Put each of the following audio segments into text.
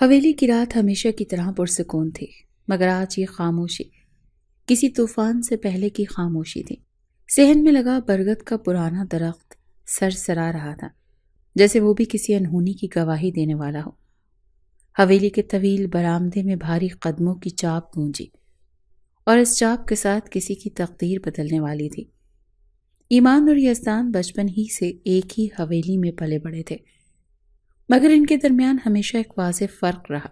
حویلی کی رات ہمیشہ کی طرح پرسکون تھی، مگر آج یہ خاموشی کسی طوفان سے پہلے کی خاموشی تھی۔ صحن میں لگا برگد کا پرانا درخت سرسرا رہا تھا، جیسے وہ بھی کسی انہونی کی گواہی دینے والا ہو۔ حویلی کے طویل برآمدے میں بھاری قدموں کی چاپ گونجی، اور اس چاپ کے ساتھ کسی کی تقدیر بدلنے والی تھی۔ ایمان اور یزدان بچپن ہی سے ایک ہی حویلی میں پلے بڑے تھے، مگر ان کے درمیان ہمیشہ ایک واضح فرق رہا۔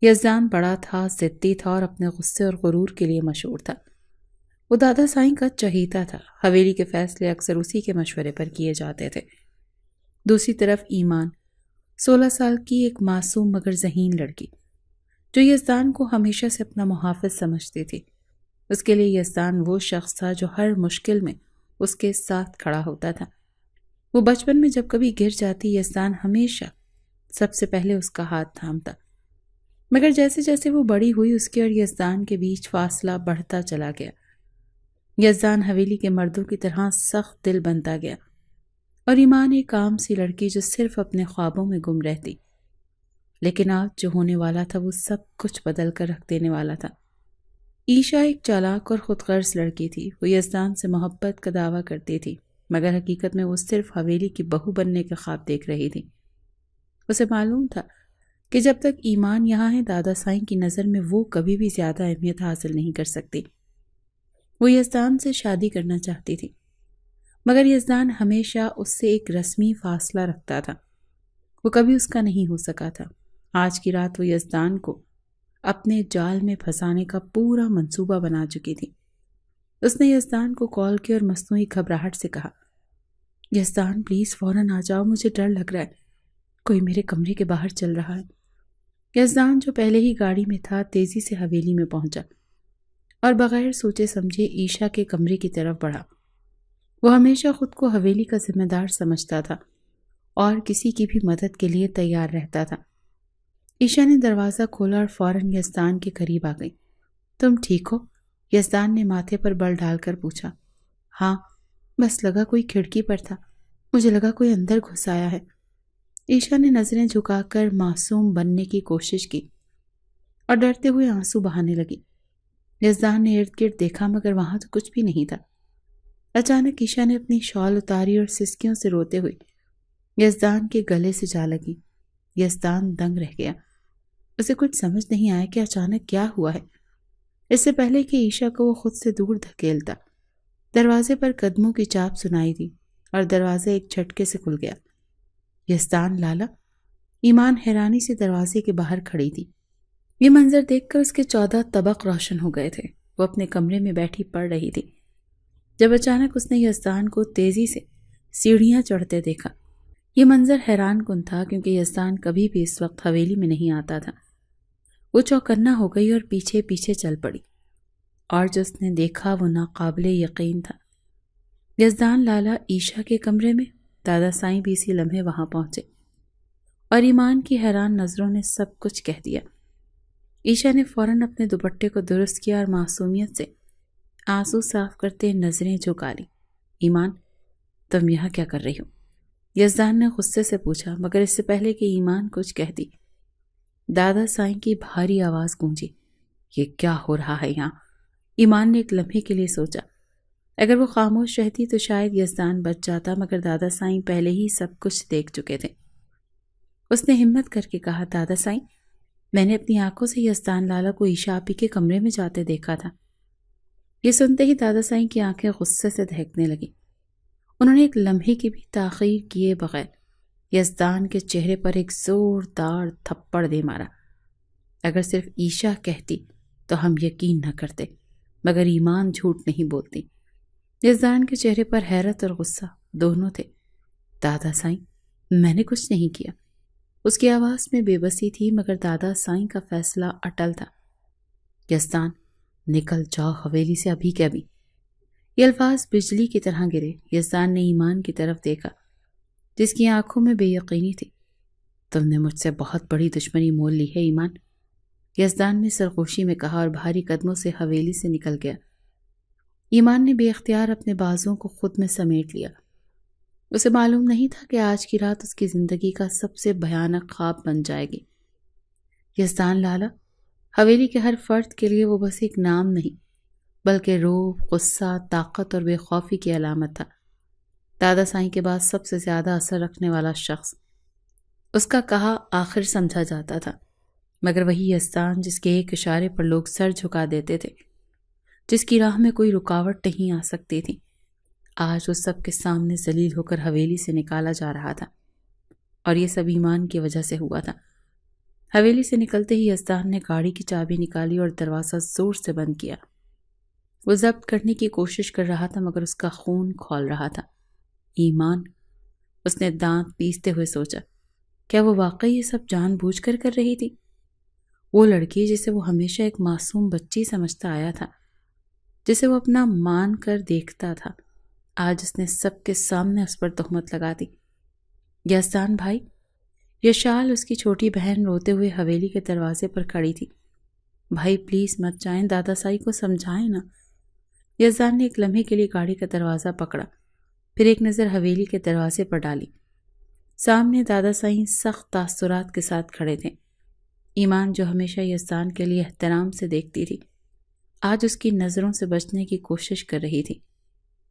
یزدان بڑا تھا، ضدی تھا اور اپنے غصے اور غرور کے لیے مشہور تھا۔ وہ دادا سائیں کا چہیتا تھا، حویلی کے فیصلے اکثر اسی کے مشورے پر کیے جاتے تھے۔ دوسری طرف ایمان 16 سال کی ایک معصوم مگر ذہین لڑکی، جو یزدان کو ہمیشہ سے اپنا محافظ سمجھتی تھی۔ اس کے لیے یزدان وہ شخص تھا جو ہر مشکل میں اس کے ساتھ کھڑا ہوتا تھا۔ وہ بچپن میں جب کبھی گر جاتی، یزدان ہمیشہ سب سے پہلے اس کا ہاتھ تھامتا، مگر جیسے جیسے وہ بڑی ہوئی اس کے اور یزدان کے بیچ فاصلہ بڑھتا چلا گیا۔ یزدان حویلی کے مردوں کی طرح سخت دل بنتا گیا، اور ایمان ایک عام سی لڑکی جو صرف اپنے خوابوں میں گم رہتی۔ لیکن آج جو ہونے والا تھا وہ سب کچھ بدل کر رکھ دینے والا تھا۔ عیشا ایک چالاک اور خود غرض لڑکی تھی۔ وہ یزدان سے محبت کا دعویٰ کرتی تھی، مگر حقیقت میں وہ صرف حویلی کی بہو بننے کے خواب دیکھ رہی تھی۔ اسے معلوم تھا کہ جب تک ایمان یہاں ہے، دادا سائیں کی نظر میں وہ کبھی بھی زیادہ اہمیت حاصل نہیں کر سکتی۔ وہ یزدان سے شادی کرنا چاہتی تھی، مگر یزدان ہمیشہ اس سے ایک رسمی فاصلہ رکھتا تھا۔ وہ کبھی اس کا نہیں ہو سکا تھا۔ آج کی رات وہ یزدان کو اپنے جال میں پھنسانے کا پورا منصوبہ بنا چکی تھی۔ اس نے یزدان کو کال کی اور مصنوعی گھبراہٹ سے کہا، یزدان پلیز فوراً آ جاؤ، مجھے ڈر لگ رہا ہے، کوئی میرے کمرے کے باہر چل رہا ہے۔ یزدان جو پہلے ہی گاڑی میں تھا، تیزی سے حویلی میں پہنچا اور بغیر سوچے سمجھے عیشا کے کمرے کی طرف بڑھا۔ وہ ہمیشہ خود کو حویلی کا ذمہ دار سمجھتا تھا اور کسی کی بھی مدد کے لیے تیار رہتا تھا۔ عیشا نے دروازہ کھولا اور فوراً یزدان کے قریب آ گئی۔ تم ٹھیک ہو؟ یزدان نے ماتھے پر بل ڈال کر پوچھا۔ ہاں، بس لگا کوئی کھڑکی پر تھا، مجھے لگا کوئی اندر گھس آیا ہے۔ عیشا نے نظریں جھکا کر معصوم بننے کی کوشش کی اور ڈرتے ہوئے آنسو بہانے لگی۔ یزدان نے ارد گرد دیکھا، مگر وہاں تو کچھ بھی نہیں تھا۔ اچانک عیشا نے اپنی شال اتاری اور سسکیوں سے روتے ہوئے یزدان کے گلے سے جا لگی۔ یزدان دنگ رہ گیا۔ اسے کچھ سمجھ نہیں آیا کہ اچانک کیا ہوا ہے۔ اس سے پہلے کہ عیشا کو وہ خود سے دور دھکیلتا، دروازے پر قدموں کی چاپ سنائی دی اور دروازہ ایک جھٹکے سے کھل گیا۔ یزدان لالا؟ ایمان حیرانی سے دروازے کے باہر کھڑی تھی۔ یہ منظر دیکھ کر اس کے 14 طبق روشن ہو گئے تھے۔ وہ اپنے کمرے میں بیٹھی پڑھ رہی تھی جب اچانک اس نے یزدان کو تیزی سے سیڑھیاں چڑھتے دیکھا۔ یہ منظر حیران کن تھا، کیونکہ یزدان کبھی بھی اس وقت حویلی میں نہیں آتا تھا۔ وہ چوکنا ہو گئی اور پیچھے پیچھے چل پڑی، اور جو اس نے دیکھا وہ ناقابل یقین تھا۔ یزدان لالا عیشا کے کمرے میں، دادا سائیں بھی اسی لمحے وہاں پہنچے، اور ایمان کی حیران نظروں نے سب کچھ کہہ دیا۔ عیشا نے فوراً اپنے دوپٹے کو درست کیا اور معصومیت سے آنسو صاف کرتے نظریں جھکا لی۔ ایمان، تم یہاں کیا کر رہی ہو؟ یزدان نے غصے سے پوچھا، مگر اس سے پہلے کہ ایمان کچھ کہتی، دادا سائیں کی بھاری آواز گونجی۔ یہ کیا ہو رہا ہے یہاں؟ ایمان نے ایک لمحے کے لیے سوچا، اگر وہ خاموش رہتی تو شاید یزدان بچ جاتا، مگر دادا سائیں پہلے ہی سب کچھ دیکھ چکے تھے۔ اس نے ہمت کر کے کہا، دادا سائیں، میں نے اپنی آنکھوں سے یزدان لالا کو عیشا آپی کے کمرے میں جاتے دیکھا تھا۔ یہ سنتے ہی دادا سائیں کی آنکھیں غصے سے دہکنے لگیں۔ انہوں نے ایک لمحے کی بھی تاخیر کیے بغیر یزدان کے چہرے پر ایک زوردار تھپڑ دے مارا۔ اگر صرف عیشا کہتی تو ہم یقین نہ کرتے، مگر ایمان جھوٹ نہیں بولتی۔ یزدان کے چہرے پر حیرت اور غصہ دونوں تھے۔ دادا سائیں، میں نے کچھ نہیں کیا۔ اس کی آواز میں بے بسی تھی، مگر دادا سائیں کا فیصلہ اٹل تھا۔ یزدان، نکل جاؤ حویلی سے ابھی کے ابھی۔ یہ الفاظ بجلی کی طرح گرے۔ یزدان نے ایمان کی طرف دیکھا، جس کی آنکھوں میں بے یقینی تھی۔ تم نے مجھ سے بہت بڑی دشمنی مول لی ہے ایمان، یزدان نے سرخوشی میں کہا اور بھاری قدموں سے حویلی سے نکل گیا۔ ایمان نے بے اختیار اپنے بازوؤں کو خود میں سمیٹ لیا۔ اسے معلوم نہیں تھا کہ آج کی رات اس کی زندگی کا سب سے بھیانک خواب بن جائے گی۔ یزدان لالا، حویلی کے ہر فرد کے لیے وہ بس ایک نام نہیں بلکہ روب، غصہ، طاقت اور بے خوفی کی علامت تھا۔ دادا سائیں کے بعد سب سے زیادہ اثر رکھنے والا شخص، اس کا کہا آخر سمجھا جاتا تھا، مگر وہی یزدان جس کے ایک اشارے پر لوگ سر جھکا دیتے تھے، جس کی راہ میں کوئی رکاوٹ نہیں آ سکتی تھی، آج وہ سب کے سامنے ذلیل ہو کر حویلی سے نکالا جا رہا تھا، اور یہ سب ایمان کی وجہ سے ہوا تھا۔ حویلی سے نکلتے ہی یزدان نے گاڑی کی چابی نکالی اور دروازہ زور سے بند کیا۔ وہ ضبط کرنے کی کوشش کر رہا تھا مگر اس کا خون کھول رہا تھا۔ ایمان، اس نے دانت پیستے ہوئے سوچا، کیا وہ واقعی یہ سب جان بوجھ کر کر رہی تھی؟ وہ لڑکی جسے وہ ہمیشہ ایک معصوم بچی سمجھتا آیا تھا، جسے وہ اپنا مان کر دیکھتا تھا، آج اس نے سب کے سامنے اس پر تہمت لگا دی۔ یزدان بھائی، یہ شال اس کی چھوٹی بہن روتے ہوئے حویلی کے دروازے پر کھڑی تھی۔ بھائی پلیز مت جائیں، دادا سائی کو سمجھائیں نا۔ یزدان نے ایک لمحے کے لیے گاڑی کا دروازہ پکڑا، پھر ایک نظر حویلی کے دروازے پر ڈالی۔ سامنے دادا سائی سخت تاثرات کے ساتھ کھڑے تھے۔ ایمان، جو ہمیشہ یزدان کے لیے احترام سے دیکھتی تھی، آج اس کی نظروں سے بچنے کی کوشش کر رہی تھی۔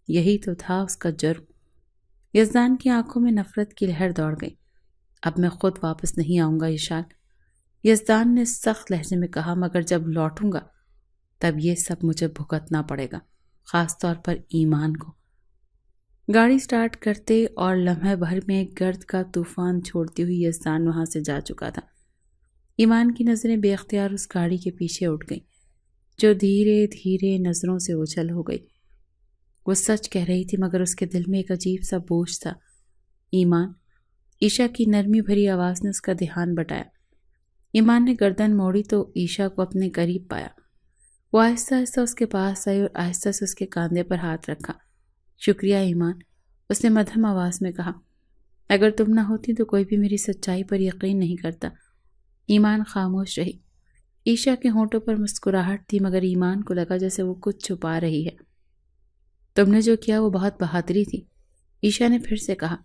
یہی تو تھا اس کا جرم۔ یزدان کی آنکھوں میں نفرت کی لہر دوڑ گئی۔ اب میں خود واپس نہیں آؤں گا یشال، یزدان نے سخت لہجے میں کہا، مگر جب لوٹوں گا تب یہ سب مجھے بھگتنا پڑے گا، خاص طور پر ایمان کو۔ گاڑی سٹارٹ کرتے اور لمحے بھر میں گرد کا طوفان چھوڑتی ہوئی یزدان وہاں سے جا چکا تھا۔ ایمان کی نظریں بے اختیار اس گاڑی کے پیچھے اٹھ گئیں، جو دھیرے دھیرے نظروں سے اوجھل ہو گئی۔ وہ سچ کہہ رہی تھی مگر اس کے دل میں ایک عجیب سا بوجھ تھا۔ ایمان، عیشا کی نرمی بھری آواز نے اس کا دھیان بٹایا۔ ایمان نے گردن موڑی تو عیشا کو اپنے قریب پایا۔ وہ آہستہ آہستہ اس کے پاس آئی اور آہستہ سے اس کے کاندھے پر ہاتھ رکھا۔ شکریہ ایمان، اس نے مدھم آواز میں کہا، اگر تم نہ ہوتی تو کوئی بھی میری سچائی پر یقین نہیں کرتا۔ ایمان خاموش رہی۔ عیشا کے ہونٹوں پر مسکراہٹ تھی مگر ایمان کو لگا جیسے وہ کچھ چھپا رہی ہے۔ تم نے جو کیا وہ بہت بہادری تھی، عیشا نے پھر سے کہا۔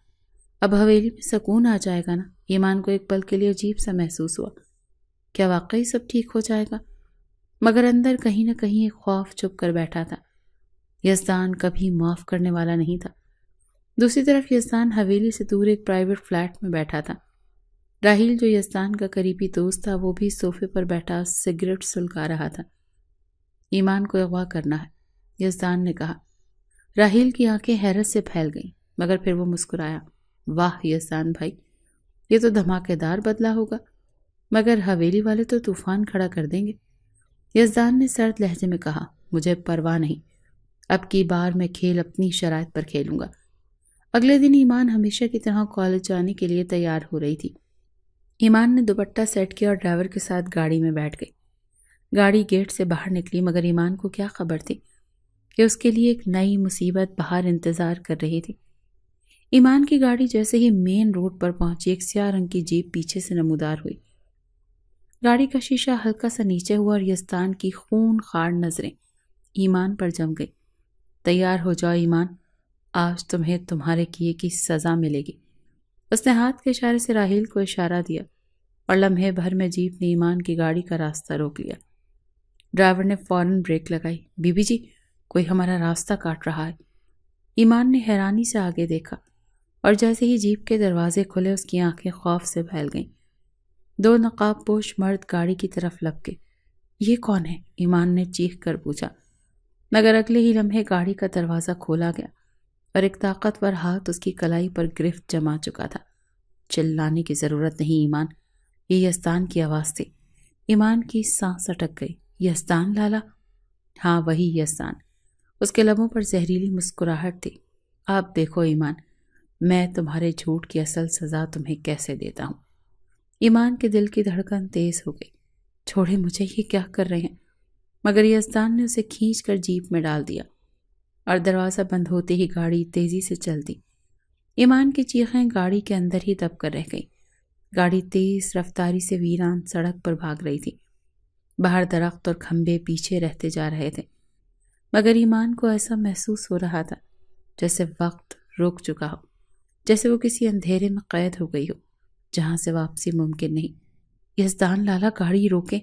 اب حویلی میں سکون آ جائے گا نا؟ ایمان کو ایک پل کے لیے عجیب سا محسوس ہوا، کیا واقعی سب ٹھیک ہو جائے گا؟ مگر اندر کہیں نہ کہیں ایک خوف چھپ کر بیٹھا تھا۔ یزدان کبھی معاف کرنے والا نہیں تھا۔ دوسری طرف یزدان حویلی سے دور ایک پرائیویٹ فلیٹ میں بیٹھا تھا۔ راہیل، جو یزدان کا قریبی دوست تھا، وہ بھی صوفے پر بیٹھا سگریٹ سلگا رہا تھا۔ ایمان کو اغوا کرنا ہے، یزدان نے کہا۔ راہیل کی آنکھیں حیرت سے پھیل گئیں مگر پھر وہ مسکرایا۔ واہ یزدان بھائی، یہ تو دھماکے دار بدلہ ہوگا، مگر حویلی والے تو طوفان کھڑا کر دیں گے۔ یزدان نے سرد لہجے میں کہا، مجھے پرواہ نہیں، اب کی بار میں کھیل اپنی شرائط پر کھیلوں گا۔ اگلے دن ایمان ہمیشہ کی طرح کالج جانے کے لیے تیار ہو رہی تھی۔ ایمان نے دوپٹہ سیٹ کیا اور ڈرائیور کے ساتھ گاڑی میں بیٹھ گئی۔ گاڑی گیٹ سے باہر نکلی مگر ایمان کو کیا خبر تھی کہ اس کے لیے ایک نئی مصیبت باہر انتظار کر رہی تھی۔ ایمان کی گاڑی جیسے ہی مین روڈ پر پہنچی، ایک سیاہ رنگ کی جیپ پیچھے سے نمودار ہوئی۔ گاڑی کا شیشہ ہلکا سا نیچے ہوا اور یزدان کی خون خوار نظریں ایمان پر جم گئی۔ تیار ہو جاؤ ایمان، آج تمہیں تمہارے کیے کی سزا ملے گی۔ اس نے ہاتھ کے اشارے سے راہیل کو اشارہ دیا اور لمحے بھر میں جیپ نے ایمان کی گاڑی کا راستہ روک لیا۔ ڈرائیور نے فوراً بریک لگائی۔ بی بی جی، کوئی ہمارا راستہ کاٹ رہا ہے۔ ایمان نے حیرانی سے آگے دیکھا اور جیسے ہی جیپ کے دروازے کھلے اس کی آنکھیں خوف سے پھیل گئیں۔ دو نقاب پوش مرد گاڑی کی طرف لپکے۔ یہ کون ہے؟ ایمان نے چیخ کر پوچھا، مگر اگلے ہی لمحے گاڑی کا دروازہ کھولا گیا اور ایک طاقتور ہاتھ اس کی کلائی پر گرفت جما چکا تھا۔ چلانے کی ضرورت نہیں ایمان، یہ یزدان کی آواز تھی۔ ایمان کی سانس اٹک گئی۔ یزدان لالا؟ ہاں وہی یزدان۔ اس کے لبوں پر زہریلی مسکراہٹ تھی۔ اب دیکھو ایمان، میں تمہارے جھوٹ کی اصل سزا تمہیں کیسے دیتا ہوں۔ ایمان کے دل کی دھڑکن تیز ہو گئی۔ چھوڑے مجھے، یہ کیا کر رہے ہیں؟ مگر یزدان نے اسے کھینچ کر جیپ میں ڈال دیا اور دروازہ بند ہوتے ہی گاڑی تیزی سے چل دی۔ ایمان کی چیخیں گاڑی کے اندر ہی دب کر رہ گئی۔ گاڑی تیز رفتاری سے ویران سڑک پر بھاگ رہی تھی۔ باہر درخت اور کھمبے پیچھے رہتے جا رہے تھے مگر ایمان کو ایسا محسوس ہو رہا تھا جیسے وقت رک چکا ہو، جیسے وہ کسی اندھیرے میں قید ہو گئی ہو جہاں سے واپسی ممکن نہیں۔ یزدان لالا گاڑی روکیں،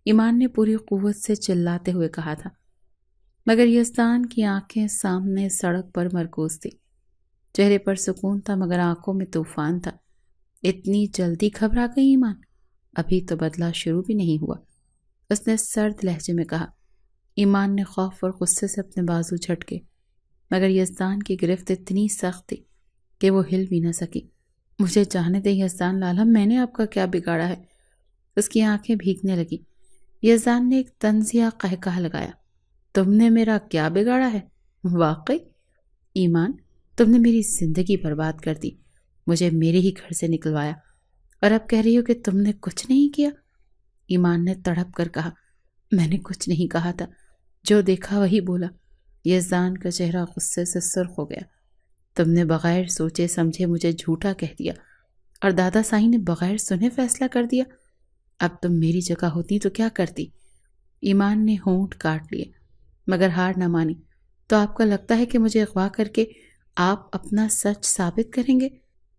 ایمان نے پوری قوت سے چلاتے ہوئے کہا تھا، مگر یزدان کی آنکھیں سامنے سڑک پر مرکوز تھی۔ چہرے پر سکون تھا مگر آنکھوں میں طوفان تھا۔ اتنی جلدی گھبرا گئی ایمان؟ ابھی تو بدلہ شروع بھی نہیں ہوا، اس نے سرد لہجے میں کہا۔ ایمان نے خوف اور غصے سے اپنے بازو جھٹکے، مگر یزدان کی گرفت اتنی سخت تھی کہ وہ ہل بھی نہ سکی۔ مجھے جانے دے یزدان لالا، میں نے آپ کا کیا بگاڑا ہے؟ اس کی آنکھیں بھیگنے لگی۔ یزدان نے ایک طنزیہ قہقہ لگایا، تم نے میرا کیا بگاڑا ہے؟ واقعی؟ ایمان، تم نے میری زندگی برباد کر دی، مجھے میرے ہی گھر سے نکلوایا، اور اب کہہ رہی ہو کہ تم نے کچھ نہیں کیا؟ ایمان نے تڑپ کر کہا، میں نے کچھ نہیں کہا تھا، جو دیکھا وہی بولا۔ یزدان کا چہرہ غصے سے سرخ ہو گیا۔ تم نے بغیر سوچے سمجھے مجھے جھوٹا کہہ دیا، اور دادا سائی نے بغیر سنے فیصلہ کر دیا۔ اب تم میری جگہ ہوتی تو کیا کرتی؟ ایمان نے ہونٹ کاٹ لیے مگر ہار نہ مانی۔ تو آپ کو لگتا ہے کہ مجھے اغوا کر کے آپ اپنا سچ ثابت کریں گے؟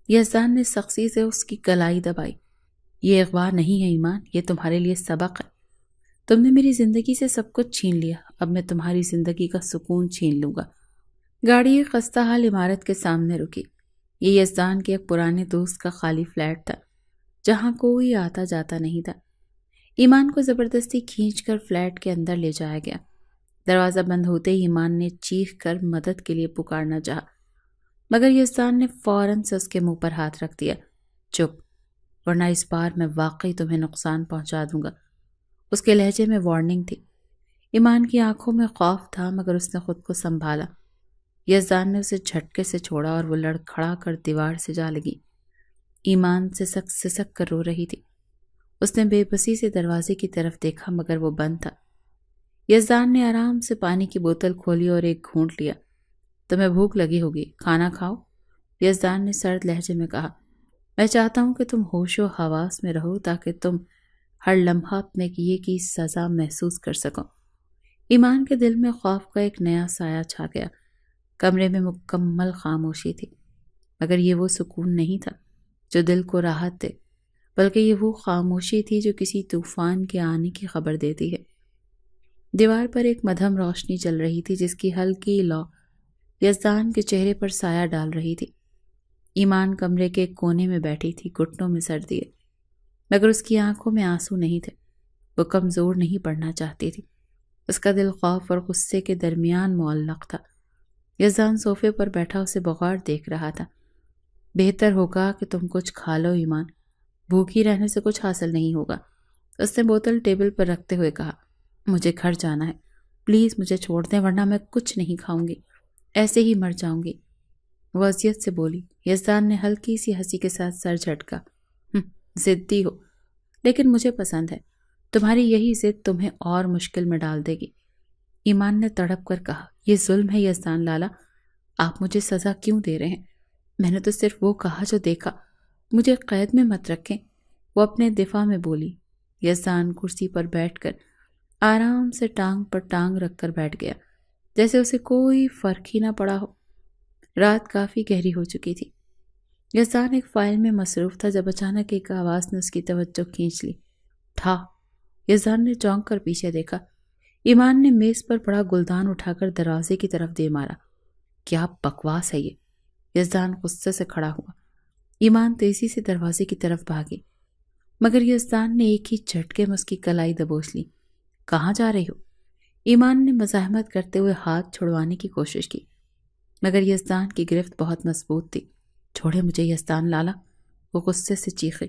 یزدان نے سختی سے اس کی کلائی دبائی۔ یہ اغوا نہیں ہے ایمان، یہ تمہارے لیے سبق ہے۔ تم نے میری زندگی سے سب کچھ چھین لیا، اب میں تمہاری زندگی کا سکون چھین لوں گا۔ گاڑی ایک خستہ حال عمارت کے سامنے رکی۔ یہ یزدان کے ایک پرانے دوست کا خالی فلیٹ تھا جہاں کوئی آتا جاتا نہیں تھا۔ ایمان کو زبردستی کھینچ کر فلیٹ کے اندر لے جایا گیا۔ دروازہ بند ہوتے ہی ایمان نے چیخ کر مدد کے لیے پکارنا چاہا، مگر یزدان نے فوراً سے اس کے منہ پر ہاتھ رکھ دیا۔ چپ، ورنہ اس بار میں واقعی تمہیں نقصان پہنچا دوں گا۔ اس کے لہجے میں وارننگ تھی۔ ایمان کی آنکھوں میں خوف تھا مگر اس نے خود کو سنبھالا۔ یزدان نے اسے جھٹکے سے چھوڑا اور وہ لڑکھڑا کر دیوار سے جا لگی۔ ایمان سسک سسک کر رو رہی تھی۔ اس نے بے بسی سے دروازے کی طرف دیکھا مگر وہ بند تھا۔ یزدان نے آرام سے پانی کی بوتل کھولی اور ایک گھونٹ لیا۔ تمہیں بھوک لگی ہوگی، کھانا کھاؤ، یزدان نے سرد لہجے میں کہا۔ میں چاہتا ہوں کہ تم ہوش و حواس میں رہو تاکہ تم ہر لمحہ اپنے کیے کی سزا محسوس کر سکو۔ ایمان کے دل میں خوف کا ایک نیا سایہ چھا گیا۔ کمرے میں مکمل خاموشی تھی، مگر یہ وہ سکون نہیں تھا جو دل کو راحت دے، بلکہ یہ وہ خاموشی تھی جو کسی طوفان کے آنے کی خبر دیتی ہے۔ دیوار پر ایک مدھم روشنی چل رہی تھی جس کی ہلکی لو یزدان کے چہرے پر سایہ ڈال رہی تھی۔ ایمان کمرے کے ایک کونے میں بیٹھی تھی، گھٹنوں میں سر دیے، مگر اس کی آنکھوں میں آنسو نہیں تھے۔ وہ کمزور نہیں پڑنا چاہتی تھی، اس کا دل خوف اور غصے کے درمیان معلق تھا۔ یزدان صوفے پر بیٹھا اسے بغور دیکھ رہا تھا۔ بہتر ہوگا کہ تم کچھ کھا لو ایمان، بھوکی رہنے سے کچھ حاصل نہیں ہوگا، اس نے بوتل ٹیبل پر رکھتے ہوئے کہا۔ مجھے گھر جانا ہے، پلیز مجھے چھوڑ دیں ورنہ میں کچھ نہیں کھاؤں گی، ایسے ہی مر جاؤں گی، وہ اذیت سے بولی۔ یزدان نے ہلکی سی ہنسی کے ساتھ سر جھٹکا۔ ضدی ہو، لیکن مجھے پسند ہے، تمہاری یہی ضد تمہیں اور مشکل میں ڈال دے گی، ایمان نے تڑپ کر کہا۔ یہ ظلم ہے یزدان لالا، آپ مجھے سزا کیوں دے رہے ہیں؟ میں نے تو صرف وہ کہا جو دیکھا، مجھے قید میں مت رکھیں، وہ اپنے دفاع میں بولی۔ یزدان کرسی پر بیٹھ کر آرام سے ٹانگ پر ٹانگ رکھ کر بیٹھ گیا، جیسے اسے کوئی فرق ہی نہ پڑا ہو۔ رات کافی گہری ہو چکی تھی۔ یزدان ایک فائل میں مصروف تھا جب اچانک ایک آواز نے اس کی توجہ کھینچ لی۔ ٹھا! یزدان نے چونک کر پیچھے دیکھا۔ ایمان نے میز پر پڑا گلدان اٹھا کر دروازے کی طرف دے مارا۔ کیا بکواس ہے یہ؟ یزدان غصے سے کھڑا ہوا۔ ایمان تیزی سے دروازے کی طرف بھاگی، مگر یزدان نے ایک ہی جھٹکے میں اس کی کلائی دبوچ لی۔ کہاں جا رہی ہو؟ ایمان نے مزاحمت کرتے ہوئے ہاتھ چھڑوانے کی کوشش کی، مگر یزدان کی گرفت بہت مضبوط تھی۔ چھوڑے مجھے یزدان لالا، وہ غصے سے چیخی۔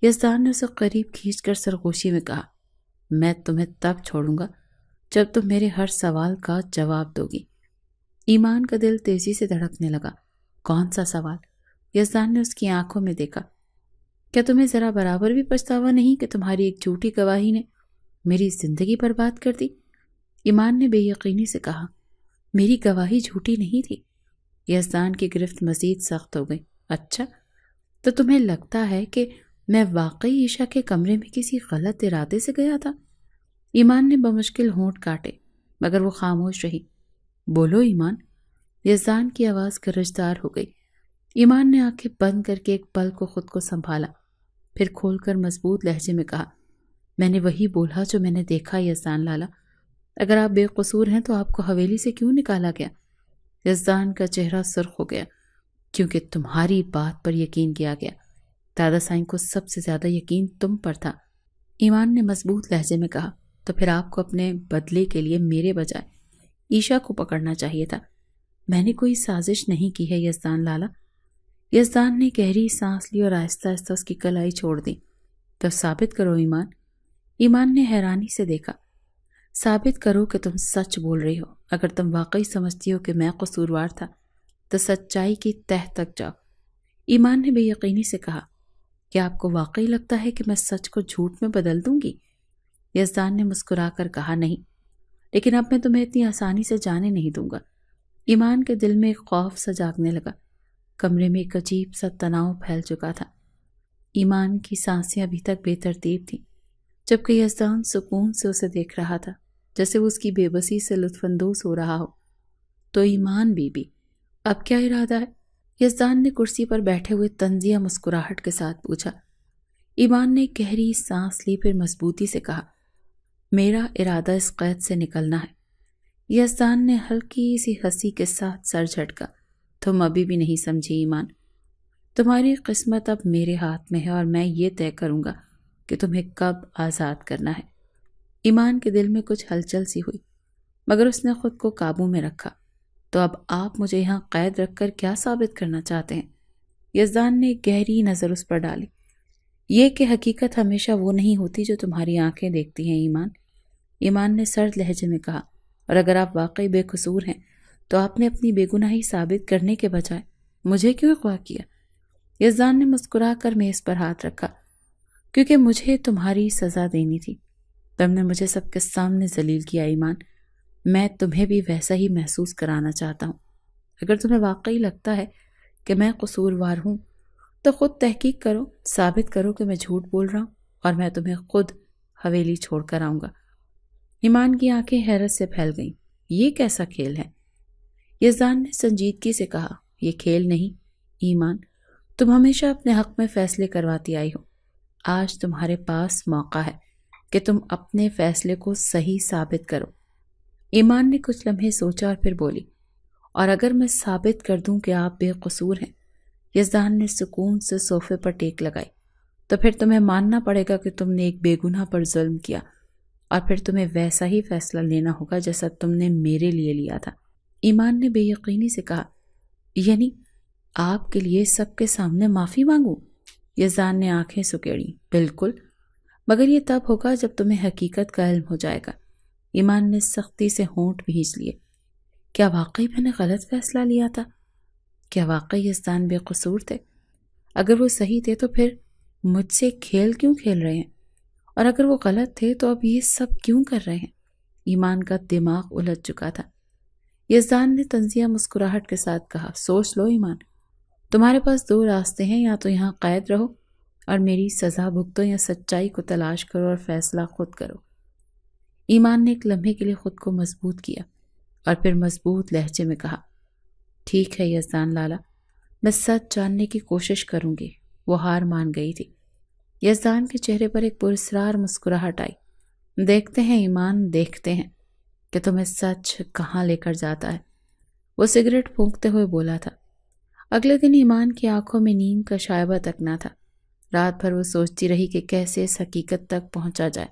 یزدان نے اسے قریب کھینچ کر سرگوشی میں کہا، میں تمہیں تب چھوڑوں گا جب تم میرے ہر سوال کا جواب دو گی۔ ایمان کا دل تیزی سے دھڑکنے لگا۔ کون سا سوال؟ یزدان نے اس کی آنکھوں میں دیکھا۔ کیا تمہیں ذرا برابر بھی پچھتاوا نہیں کہ تمہاری ایک جھوٹی گواہی نے میری زندگی برباد کر دی؟ ایمان نے بے یقینی سے کہا، میری گواہی جھوٹی نہیں تھی۔ یزدان کی گرفت مزید سخت ہو گئی۔ اچھا، تو تمہیں لگتا ہے کہ میں واقعی عائشہ کے کمرے میں کسی غلط ارادے سے گیا تھا؟ ایمان نے بمشکل ہونٹ کاٹے، مگر وہ خاموش رہی۔ بولو ایمان، یزدان کی آواز گرجدار ہو گئی۔ ایمان نے آنکھیں بند کر کے ایک پل کو خود کو سنبھالا۔ پھر کھول کر مضبوط لہجے میں کہا، میں نے وہی بولا جو میں نے دیکھا یزدان لالا، اگر آپ بے قصور ہیں تو آپ کو حویلی سے کیوں نکالا گیا؟ یزدان کا چہرہ سرخ ہو گیا، کیونکہ تمہاری بات پر یقین کیا گیا۔ دادا سائیں کو سب سے زیادہ یقین تم پر تھا۔ ایمان نے مضبوط لہجے میں کہا، تو پھر آپ کو اپنے بدلے کے لیے میرے بجائے عیشا کو پکڑنا چاہیے تھا۔ میں نے کوئی سازش نہیں کی ہے یزدان لالا۔ یزدان نے گہری سانس لی اور آہستہ آہستہ اس کی کلائی چھوڑ دی۔ تو ثابت کرو ایمان۔ ایمان نے حیرانی سے دیکھا۔ ثابت کرو کہ تم سچ بول رہی ہو۔ اگر تم واقعی سمجھتی ہو کہ میں قصوروار تھا تو سچائی کی تہ تک جاؤ۔ ایمان نے بے یقینی سے کہا، کیا آپ کو واقعی لگتا ہے کہ میں سچ کو جھوٹ میں بدل دوں گی؟ یزدان نے مسکرا کر کہا، نہیں، لیکن اب میں تمہیں اتنی آسانی سے جانے نہیں دوں گا۔ ایمان کے دل میں ایک خوف سا جاگنے لگا۔ کمرے میں ایک عجیب سا تناؤ پھیل چکا تھا۔ ایمان کی سانسیں ابھی تک بے ترتیب تھیں، جبکہ یزدان سکون سے اسے دیکھ رہا تھا، جیسے وہ اس کی بے بسی سے لطف اندوز ہو رہا ہو۔ تو ایمان بی بی، اب کیا ارادہ ہے؟ یزدان نے کرسی پر بیٹھے ہوئے طنزیہ مسکراہٹ کے ساتھ پوچھا۔ ایمان نے گہری سانس لی، پھر مضبوطی سے کہا، میرا ارادہ اس قید سے نکلنا ہے۔ یزدان نے ہلکی سی ہنسی کے ساتھ سر جھٹکا۔ تم ابھی بھی نہیں سمجھی ایمان، تمہاری قسمت اب میرے ہاتھ میں ہے اور میں یہ طے کروں گا کہ تمہیں کب آزاد کرنا ہے۔ ایمان کے دل میں کچھ ہلچل سی ہوئی، مگر اس نے خود کو قابو میں رکھا۔ تو اب آپ مجھے یہاں قید رکھ کر کیا ثابت کرنا چاہتے ہیں؟ یزدان نے گہری نظر اس پر ڈالی۔ یہ کہ حقیقت ہمیشہ وہ نہیں ہوتی جو تمہاری آنکھیں دیکھتی ہیں ایمان۔ ایمان نے سرد لہجے میں کہا، اور اگر آپ واقعی بے قصور ہیں تو آپ نے اپنی بے گناہی ثابت کرنے کے بجائے مجھے کیوں اغوا کیا؟ یزدان نے مسکرا کر میز پر ہاتھ رکھا، کیونکہ مجھے تمہاری سزا دینی تھی۔ تم نے مجھے سب کے سامنے ذلیل کیا ایمان، میں تمہیں بھی ویسا ہی محسوس کرانا چاہتا ہوں۔ اگر تمہیں واقعی لگتا ہے کہ میں قصوروار ہوں تو خود تحقیق کرو، ثابت کرو کہ میں جھوٹ بول رہا ہوں، اور میں تمہیں خود حویلی چھوڑ کر آؤں گا۔ ایمان کی آنکھیں حیرت سے پھیل گئیں۔ یہ کیسا کھیل ہے؟ یزدان نے سنجیدگی سے کہا، یہ کھیل نہیں ایمان، تم ہمیشہ اپنے حق میں فیصلے کرواتی آئی ہو۔ آج تمہارے پاس موقع ہے کہ تم اپنے فیصلے کو صحیح ثابت کرو۔ ایمان نے کچھ لمحے سوچا اور پھر بولی، اور اگر میں ثابت کر دوں کہ آپ بے قصور ہیں، یزدان نے سکون سے صوفے پر ٹیک لگائی، تو پھر تمہیں ماننا پڑے گا کہ تم نے ایک بے گناہ پر ظلم کیا، اور پھر تمہیں ویسا ہی فیصلہ لینا ہوگا جیسا تم نے میرے لیے لیا تھا۔ ایمان نے بے یقینی سے کہا، یعنی آپ کے لیے سب کے سامنے معافی مانگوں؟ یزدان نے آنکھیں سکیڑی، بالکل، مگر یہ تب ہوگا جب تمہیں حقیقت کا علم ہو جائے گا۔ ایمان نے سختی سے ہونٹ بھینچ لیے۔ کیا واقعی میں نے غلط فیصلہ لیا تھا؟ کیا واقعی یزدان بے قصور تھے؟ اگر وہ صحیح تھے تو پھر مجھ سے کھیل کیوں کھیل رہے ہیں؟ اور اگر وہ غلط تھے تو اب یہ سب کیوں کر رہے ہیں؟ ایمان کا دماغ الجھ چکا تھا۔ یزدان نے طنزیہ مسکراہٹ کے ساتھ کہا، سوچ لو ایمان، تمہارے پاس دو راستے ہیں، یا تو یہاں قید رہو اور میری سزا بھگتو، یا سچائی کو تلاش کرو اور فیصلہ خود کرو۔ ایمان نے ایک لمحے کے لیے خود کو مضبوط کیا اور پھر مضبوط لہجے میں کہا، ٹھیک ہے یزدان لالا، میں سچ جاننے کی کوشش کروں گی۔ وہ ہار مان گئی تھی۔ یزدان کے چہرے پر ایک پراسرار مسکراہٹ آئی۔ دیکھتے ہیں ایمان، دیکھتے ہیں کہ تمہیں سچ کہاں لے کر جاتا ہے۔ وہ سگریٹ پھونکتے ہوئے بولا تھا۔ اگلے دن ایمان کی آنکھوں میں نیند کا شائبہ تک نہ تھا۔ رات بھر وہ سوچتی رہی کہ کیسے اس حقیقت تک پہنچا جائے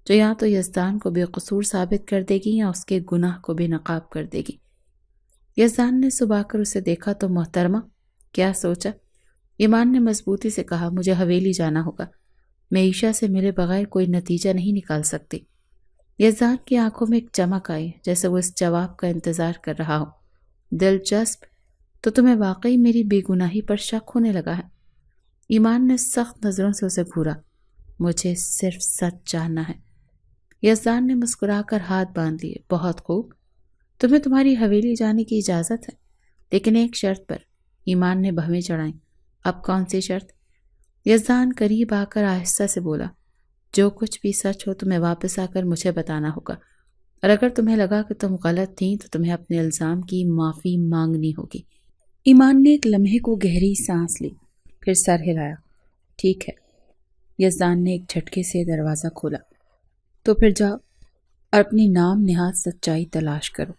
جو یا تو یزدان کو بے قصور ثابت کر دے گی یا اس کے گناہ کو بے نقاب کر دے گی۔ یزدان نے صبح کر اسے دیکھا تو محترمہ، کیا سوچا؟ ایمان نے مضبوطی سے کہا، مجھے حویلی جانا ہوگا، میں عیشا سے ملے بغیر کوئی نتیجہ نہیں نکال سکتی۔ یزدان کی آنکھوں میں ایک چمک آئی، جیسے وہ اس جواب کا انتظار کر رہا ہو۔ دلچسپ، تو تمہیں واقعی میری بے گناہی پر شک ہونے لگا ہے؟ ایمان نے سخت نظروں سے اسے گھورا۔ مجھے صرف سچ جاننا ہے۔ یزدان نے مسکرا کر ہاتھ باندھ لیے۔ بہت خوب، تمہیں تمہاری حویلی جانے کی اجازت ہے، لیکن ایک شرط پر۔ ایمان نے بھویں چڑھائیں۔ اب کون سی شرط؟ یزدان قریب آ کر آہستہ سے بولا، جو کچھ بھی سچ ہو تمہیں واپس آ کر مجھے بتانا ہوگا، اور اگر تمہیں لگا کہ تم غلط تھیں تو تمہیں اپنے الزام کی معافی مانگنی ہوگی۔ ایمان نے ایک لمحے کو گہری سانس لی، پھر سر ہلایا۔ ٹھیک ہے، یزدان نے ایک جھٹکے سے دروازہ کھولا۔ تو پھر جاؤ اور اپنی نام نہاد سچائی تلاش کرو۔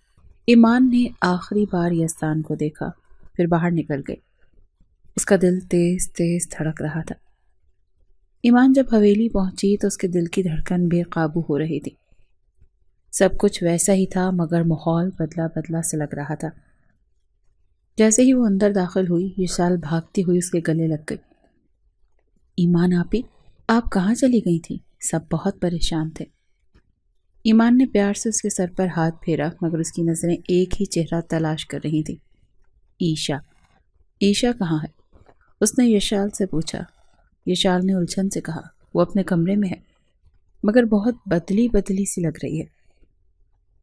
ایمان نے آخری بار یزدان کو دیکھا، پھر باہر نکل گئی۔ اس کا دل تیز تیز دھڑک رہا تھا۔ ایمان جب حویلی پہنچی تو اس کے دل کی دھڑکن بے قابو ہو رہی تھی۔ سب کچھ ویسا ہی تھا، مگر ماحول بدلا بدلا سا لگ رہا تھا۔ جیسے ہی وہ اندر داخل ہوئی، یشال بھاگتی ہوئی اس کے گلے لگ گئی۔ ایمان آپی، آپ کہاں چلی گئی تھی؟ سب بہت پریشان تھے۔ ایمان نے پیار سے اس کے سر پر ہاتھ پھیرا، مگر اس کی نظریں ایک ہی چہرہ تلاش کر رہی تھیں۔ ایشا۔ ایشا کہاں ہے؟ اس نے یشال سے پوچھا۔ یشال نے الجھن سے کہا، وہ اپنے کمرے میں ہے، مگر بہت بدلی بدلی سی لگ رہی ہے۔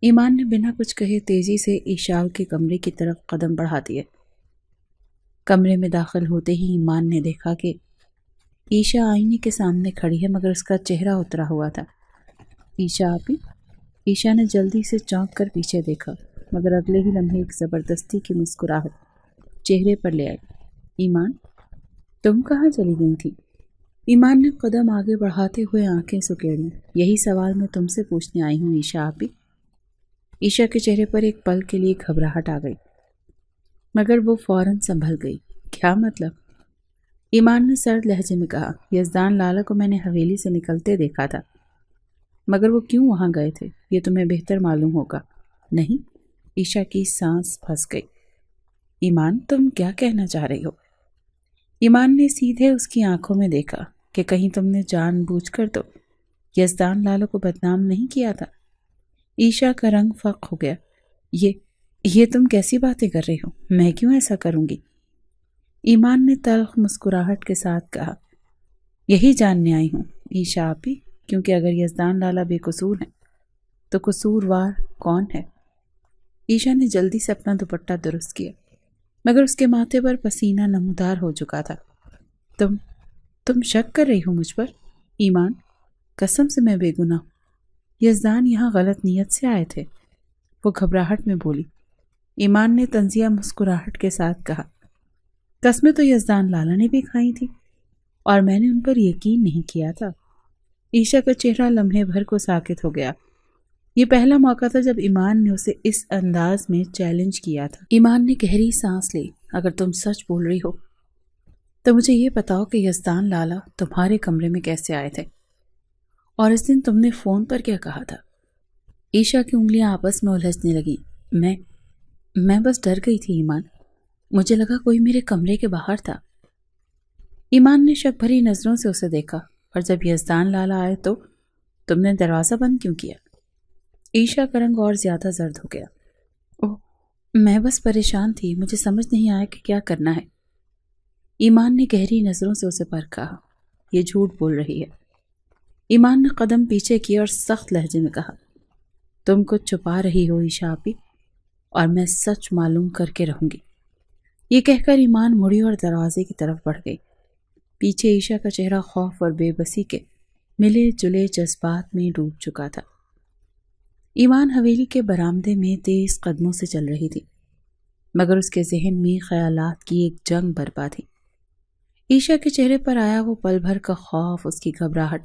ایمان نے بنا کچھ کہے تیزی سے ایشال کے کمرے کی طرف قدم بڑھا دیے۔ کمرے میں داخل ہوتے ہی ایمان نے دیکھا کہ ایشا آئینے کے سامنے کھڑی ہے، مگر اس کا چہرہ اترا ہوا تھا۔ ایشا آپی؟ ایشا نے جلدی سے چونک کر پیچھے دیکھا، مگر اگلے ہی لمحے ایک زبردستی کی مسکراہٹ چہرے پر لے آئی۔ ایمان، تم کہاں چلی گئی تھی؟ ایمان نے قدم آگے بڑھاتے ہوئے آنکھیں سکیڑیں۔ یہی سوال میں تم سے پوچھنے آئی ہوں ایشا آپی۔ ایشا کے چہرے پر ایک پل کے لیے گھبراہٹ آ گئی، مگر وہ فوراً سنبھل گئی۔ کیا مطلب؟ ایمان نے سرد لہجے میں کہا، یزدان لالا کو میں نے حویلی سے نکلتے دیکھا تھا، مگر وہ کیوں وہاں گئے تھے یہ تمہیں بہتر معلوم ہوگا۔ نہیں؟ ایشا کی سانس پھنس گئی۔ ایمان، تم کیا کہنا چاہ رہی ہو؟ ایمان نے سیدھے اس کی آنکھوں میں دیکھا کہ کہیں تم نے جان بوجھ کر تو یزدان لالا کو بدنام نہیں کیا تھا۔ ایشا کا رنگ فق ہو گیا۔ یہ تم کیسی باتیں کر رہی ہو؟ میں کیوں ایسا کروں گی؟ ایمان نے تلخ مسکراہٹ کے ساتھ کہا، یہی جاننے آئی ہوں ایشا آپی، کیونکہ اگر یزدان لالا بے قصور ہیں تو قصوروار کون ہے؟ ایشا نے جلدی سے اپنا دوپٹہ درست کیا، مگر اس کے ماتھے پر پسینہ نمودار ہو چکا تھا۔ تم شک کر رہی ہو مجھ پر؟ ایمان، قسم سے میں بے گناہ ہوں۔ یزدان یہاں غلط نیت سے آئے تھے، وہ گھبراہٹ میں بولی۔ ایمان نے طنزیہ مسکراہٹ کے ساتھ کہا، قسمیں تو یزدان لالا نے بھی کھائی تھی اور میں نے ان پر یقین نہیں کیا تھا۔ ایشا کا چہرہ لمحے بھر کو ساکت ہو گیا۔ یہ پہلا موقع تھا جب ایمان نے اسے اس انداز میں چیلنج کیا تھا۔ ایمان نے گہری سانس لی، اگر تم سچ بول رہی ہو تو مجھے یہ بتاؤ کہ یزدان لالا تمہارے کمرے میں کیسے آئے تھے، اور اس دن تم نے فون پر کیا کہا تھا؟ ایشا کی انگلیاں آپس میں الجھنے لگیں۔ میں بس ڈر گئی تھی ایمان، مجھے لگا کوئی میرے کمرے کے باہر تھا۔ ایمان نے شک بھری نظروں سے اسے دیکھا، اور جب یزدان لالا آئے تو تم نے دروازہ بند کیوں کیا؟ ایشا کا رنگ اور زیادہ زرد ہو گیا۔ اوہ، میں بس پریشان تھی، مجھے سمجھ نہیں آیا کہ کیا کرنا ہے۔ ایمان نے گہری نظروں سے اسے پرکھا۔ یہ جھوٹ بول رہی ہے۔ ایمان نے قدم پیچھے کیا اور سخت لہجے میں کہا، تم کچھ چھپا رہی ہو ایشا آپی، اور میں سچ معلوم کر کے رہوں گی۔ یہ کہہ کر ایمان مڑی اور دروازے کی طرف بڑھ گئی۔ پیچھے ایشا کا چہرہ خوف اور بے بسی کے ملے جلے جذبات میں ڈوب چکا تھا۔ ایمان حویلی کے برآمدے میں تیز قدموں سے چل رہی تھی، مگر اس کے ذہن میں خیالات کی ایک جنگ برپا تھی۔ ایشا کے چہرے پر آیا وہ پل بھر کا خوف، اس کی گھبراہٹ،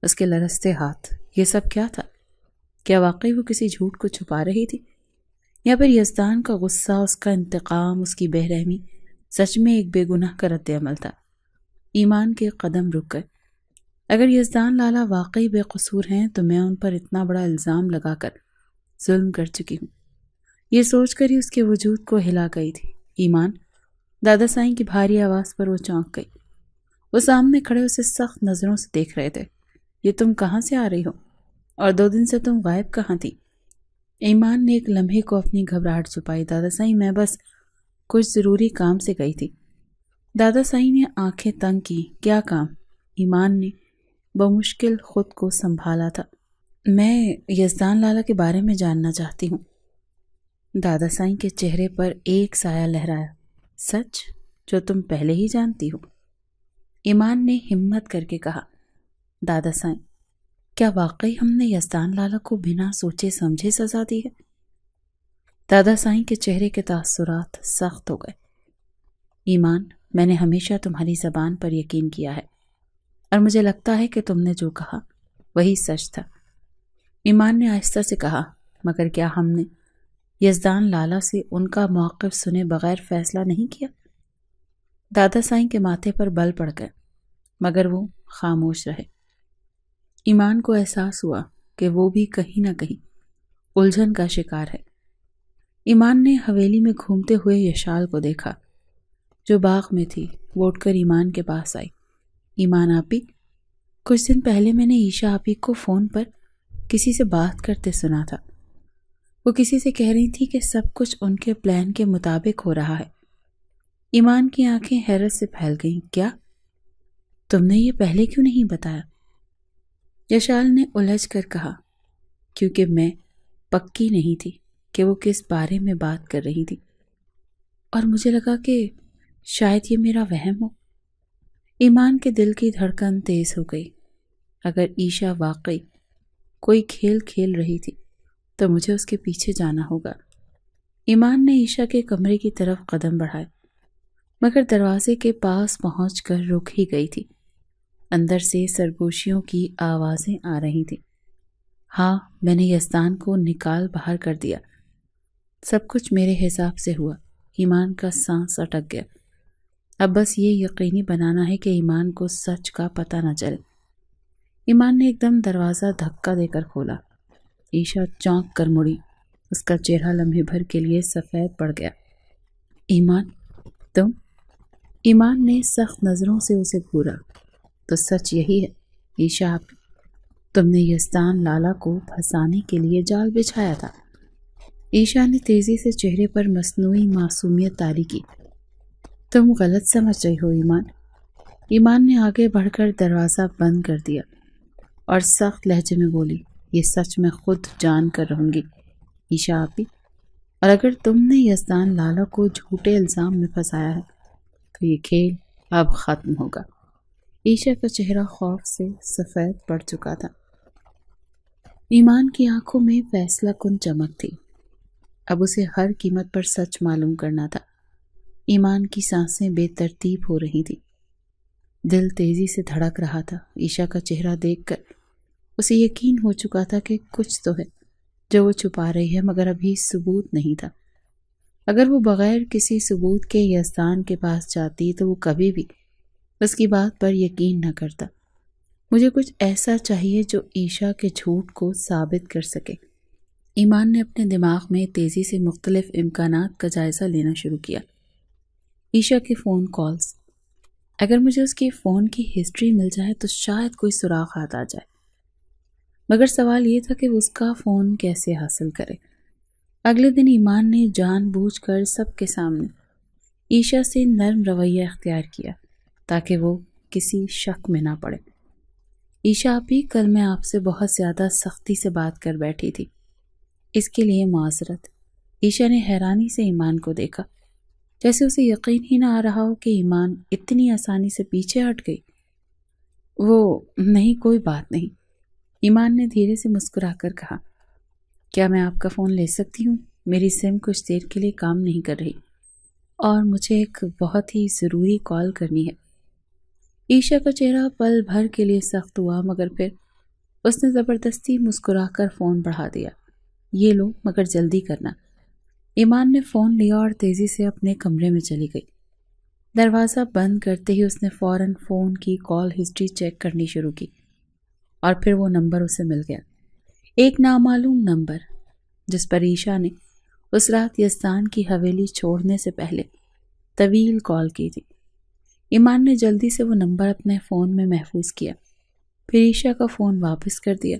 اس کے لرزتے ہاتھ، یہ سب کیا تھا؟ کیا واقعی وہ کسی جھوٹ کو چھپا رہی تھی، یا پھر یزدان کا غصہ، اس کا انتقام، اس کی بے رحمی سچ میں ایک بے گناہ کا رد عمل تھا؟ ایمان کے قدم رک گئے۔ اگر یزدان لالا واقعی بے قصور ہیں تو میں ان پر اتنا بڑا الزام لگا کر ظلم کر چکی ہوں۔ یہ سوچ کر ہی اس کے وجود کو ہلا گئی تھی۔ ایمان، دادا سائیں کی بھاری آواز پر وہ چونک گئی۔ وہ سامنے کھڑے اسے سخت نظروں سے دیکھ رہے تھے۔ یہ تم کہاں سے آ رہی ہو، اور 2 دن سے تم غائب کہاں تھی؟ ایمان نے ایک لمحے کو اپنی گھبراہٹ چھپائی۔ دادا سائیں، میں بس کچھ ضروری کام سے گئی تھی۔ دادا سائیں نے آنکھیں تنگ کی۔ کیا کام؟ ایمان نے بمشکل خود کو سنبھالا تھا۔ میں یزدان لالا کے بارے میں جاننا چاہتی ہوں۔ دادا سائیں کے چہرے پر ایک سایہ لہرایا۔ سچ، جو تم پہلے ہی جانتی ہو؟ ایمان نے ہمت کر کے کہا۔ دادا سائیں، کیا واقعی ہم نے یزدان لالا کو بنا سوچے سمجھے سزا دی ہے؟ دادا سائیں کے چہرے کے تاثرات سخت ہو گئے۔ ایمان، میں نے ہمیشہ تمہاری زبان پر یقین کیا ہے۔ اور مجھے لگتا ہے کہ تم نے جو کہا وہی سچ تھا۔ ایمان نے آہستہ سے کہا، مگر کیا ہم نے یزدان لالا سے ان کا موقف سنے بغیر فیصلہ نہیں کیا؟ دادا سائیں کے ماتھے پر بل پڑ گئے، مگر وہ خاموش رہے۔ ایمان کو احساس ہوا کہ وہ بھی کہیں نہ کہیں الجھن کا شکار ہے۔ ایمان نے حویلی میں گھومتے ہوئے یشال کو دیکھا جو باغ میں تھی۔ وہ اٹھ کر ایمان کے پاس آئی۔ ایمان آپی، کچھ دن پہلے میں نے عیشا آپی کو فون پر کسی سے بات کرتے سنا تھا۔ وہ کسی سے کہہ رہی تھی کہ سب کچھ ان کے پلان کے مطابق ہو رہا ہے۔ ایمان کی آنکھیں حیرت سے پھیل گئیں۔ کیا؟ تم نے یہ پہلے کیوں نہیں بتایا؟ یشال نے الجھ کر کہا، کیونکہ میں پکی نہیں تھی کہ وہ کس بارے میں بات کر رہی تھی، اور مجھے لگا کہ شاید یہ میرا وہم ہو۔ ایمان کے دل کی دھڑکن تیز ہو گئی۔ اگر عیشا واقعی کوئی کھیل کھیل رہی تھی تو مجھے اس کے پیچھے جانا ہوگا۔ ایمان نے عیشا کے کمرے کی طرف قدم بڑھائے، مگر دروازے کے پاس پہنچ کر رک ہی گئی تھی۔ اندر سے سرگوشیوں کی آوازیں آ رہی تھیں۔ ہاں، میں نے یزدان کو نکال باہر کر دیا۔ سب کچھ میرے حساب سے ہوا۔ ایمان کا سانس اٹک گیا۔ اب بس یہ یقینی بنانا ہے کہ ایمان کو سچ کا پتہ نہ چلے۔ ایمان نے ایک دم دروازہ دھکا دے کر کھولا۔ عیشا چونک کر مڑی۔ اس کا چہرہ لمحے بھر کے لیے سفید پڑ گیا۔ ایمان، تم؟ ایمان نے سخت نظروں سے اسے گھورا۔ تو سچ یہی ہے عیشا آپ، تم نے یزدان لالا کو پھنسانے کے لیے جال بچھایا تھا۔ عیشا نے تیزی سے چہرے پر مصنوعی معصومیت طاری کی۔ تم غلط سمجھ رہی ہو ایمان۔ ایمان نے آگے بڑھ کر دروازہ بند کر دیا اور سخت لہجے میں بولی، یہ سچ میں خود جان کر رہوں گی عیشا آپی، اور اگر تم نے یزدان لالا کو جھوٹے الزام میں پھنسایا ہے تو یہ کھیل اب ختم ہوگا۔ عیشا کا چہرہ خوف سے سفید پڑ چکا تھا۔ ایمان کی آنکھوں میں فیصلہ کن چمک تھی۔ اب اسے ہر قیمت پر سچ معلوم کرنا تھا۔ ایمان کی سانسیں بے ترتیب ہو رہی تھی، دل تیزی سے دھڑک رہا تھا۔ عیشا کا چہرہ دیکھ کر اسے یقین ہو چکا تھا کہ کچھ تو ہے جو وہ چھپا رہی ہے، مگر ابھی ثبوت نہیں تھا۔ اگر وہ بغیر کسی ثبوت کے یزدان کے پاس جاتی تو وہ کبھی بھی اس کی بات پر یقین نہ کرتا۔ مجھے کچھ ایسا چاہیے جو عیشا کے جھوٹ کو ثابت کر سکے۔ ایمان نے اپنے دماغ میں تیزی سے مختلف امکانات کا جائزہ لینا شروع کیا۔ عیشا کے فون کالز، اگر مجھے اس کی فون کی ہسٹری مل جائے تو شاید کوئی سراغ ہاتھ آ جائے، مگر سوال یہ تھا کہ وہ اس کا فون کیسے حاصل کرے۔ اگلے دن ایمان نے جان بوجھ کر سب کے سامنے عیشا سے نرم رویہ اختیار کیا تاکہ وہ کسی شک میں نہ پڑے۔ عیشا آپی، کل میں آپ سے بہت زیادہ سختی سے بات کر بیٹھی تھی، اس کے لیے معذرت۔ عیشا نے حیرانی سے ایمان کو دیکھا، جیسے اسے یقین ہی نہ آ رہا ہو کہ ایمان اتنی آسانی سے پیچھے ہٹ گئی۔ وہ نہیں، کوئی بات نہیں، ایمان نے دھیرے سے مسکرا کر کہا۔ کیا میں آپ کا فون لے سکتی ہوں؟ میری سم کچھ دیر کے لیے کام نہیں کر رہی اور مجھے ایک بہت ہی ضروری کال کرنی ہے۔ عیشا کا چہرہ پل بھر کے لیے سخت ہوا، مگر پھر اس نے زبردستی مسکرا کر فون بڑھا دیا۔ یہ لو، مگر جلدی کرنا۔ ایمان نے فون لیا اور تیزی سے اپنے کمرے میں چلی گئی۔ دروازہ بند کرتے ہی اس نے فوراً فون کی کال ہسٹری چیک کرنی شروع کی، اور پھر وہ نمبر اسے مل گیا، ایک نامعلوم نمبر جس پر عیشا نے اس رات یزدان کی حویلی چھوڑنے سے پہلے طویل کال کی تھی۔ ایمان نے جلدی سے وہ نمبر اپنے فون میں محفوظ کیا، پھر عیشا کا فون واپس کر دیا۔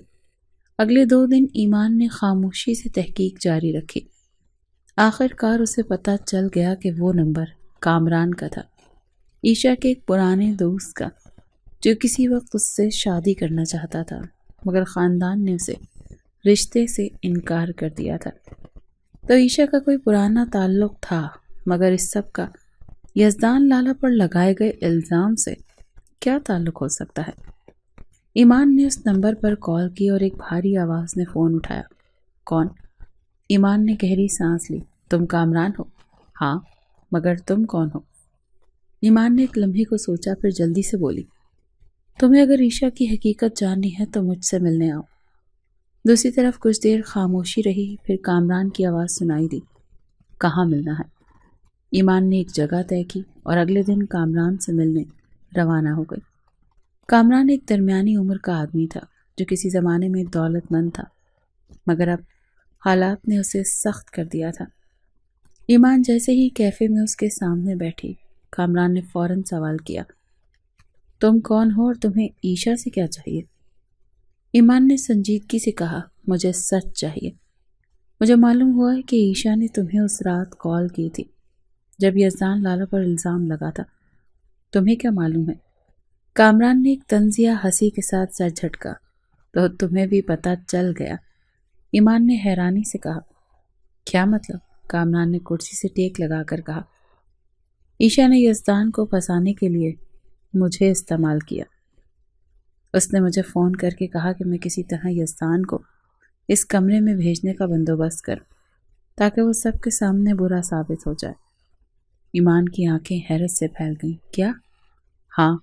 اگلے 2 دن ایمان نے خاموشی سے تحقیق جاری رکھی۔ آخر کار اسے پتہ چل گیا کہ وہ نمبر کامران کا تھا، عیشا کے ایک پرانے دوست کا، جو کسی وقت اس سے شادی کرنا چاہتا تھا، مگر خاندان نے اسے رشتے سے انکار کر دیا تھا۔ تو عیشا کا کوئی پرانا تعلق تھا، مگر اس سب کا یزدان لالا پر لگائے گئے الزام سے کیا تعلق ہو سکتا ہے؟ ایمان نے اس نمبر پر کال کی اور ایک بھاری آواز نے فون اٹھایا۔ کون؟ ایمان نے گہری سانس لی۔ تم کامران ہو؟ ہاں، مگر تم کون ہو؟ ایمان نے ایک لمحے کو سوچا، پھر جلدی سے بولی، تمہیں اگر عیشا کی حقیقت جاننی ہے تو مجھ سے ملنے آؤ۔ دوسری طرف کچھ دیر خاموشی رہی، پھر کامران کی آواز سنائی دی، کہاں ملنا ہے؟ ایمان نے ایک جگہ طے کی اور اگلے دن کامران سے ملنے روانہ ہو گئی۔ کامران ایک درمیانی عمر کا آدمی تھا جو کسی زمانے میں دولت مند تھا، مگر اب حالات نے اسے سخت کر دیا تھا۔ ایمان جیسے ہی کیفے میں اس کے سامنے بیٹھی، کامران نے فوراً سوال کیا، تم کون ہو اور تمہیں عیشا سے کیا چاہیے؟ ایمان نے سنجیدگی سے کہا، مجھے سچ چاہیے۔ مجھے معلوم ہوا ہے کہ عیشا نے تمہیں اس رات کال کی تھی جب یزدان لالا پر الزام لگا تھا۔ تمہیں کیا معلوم ہے؟ کامران نے ایک طنزیہ ہنسی کے ساتھ سر جھٹکا، تو تمہیں بھی پتہ چل گیا؟ ایمان نے حیرانی سے کہا، کیا مطلب؟ کامران نے کرسی سے ٹیک لگا کر کہا، عیشا نے یزدان کو پھنسانے کے لیے مجھے استعمال کیا۔ اس نے مجھے فون کر کے کہا کہ میں کسی طرح یزدان کو اس کمرے میں بھیجنے کا بندوبست کروں تاکہ وہ سب کے سامنے برا ثابت ہو جائے۔ ایمان کی آنکھیں حیرت سے پھیل گئیں۔ کیا؟ ہاں،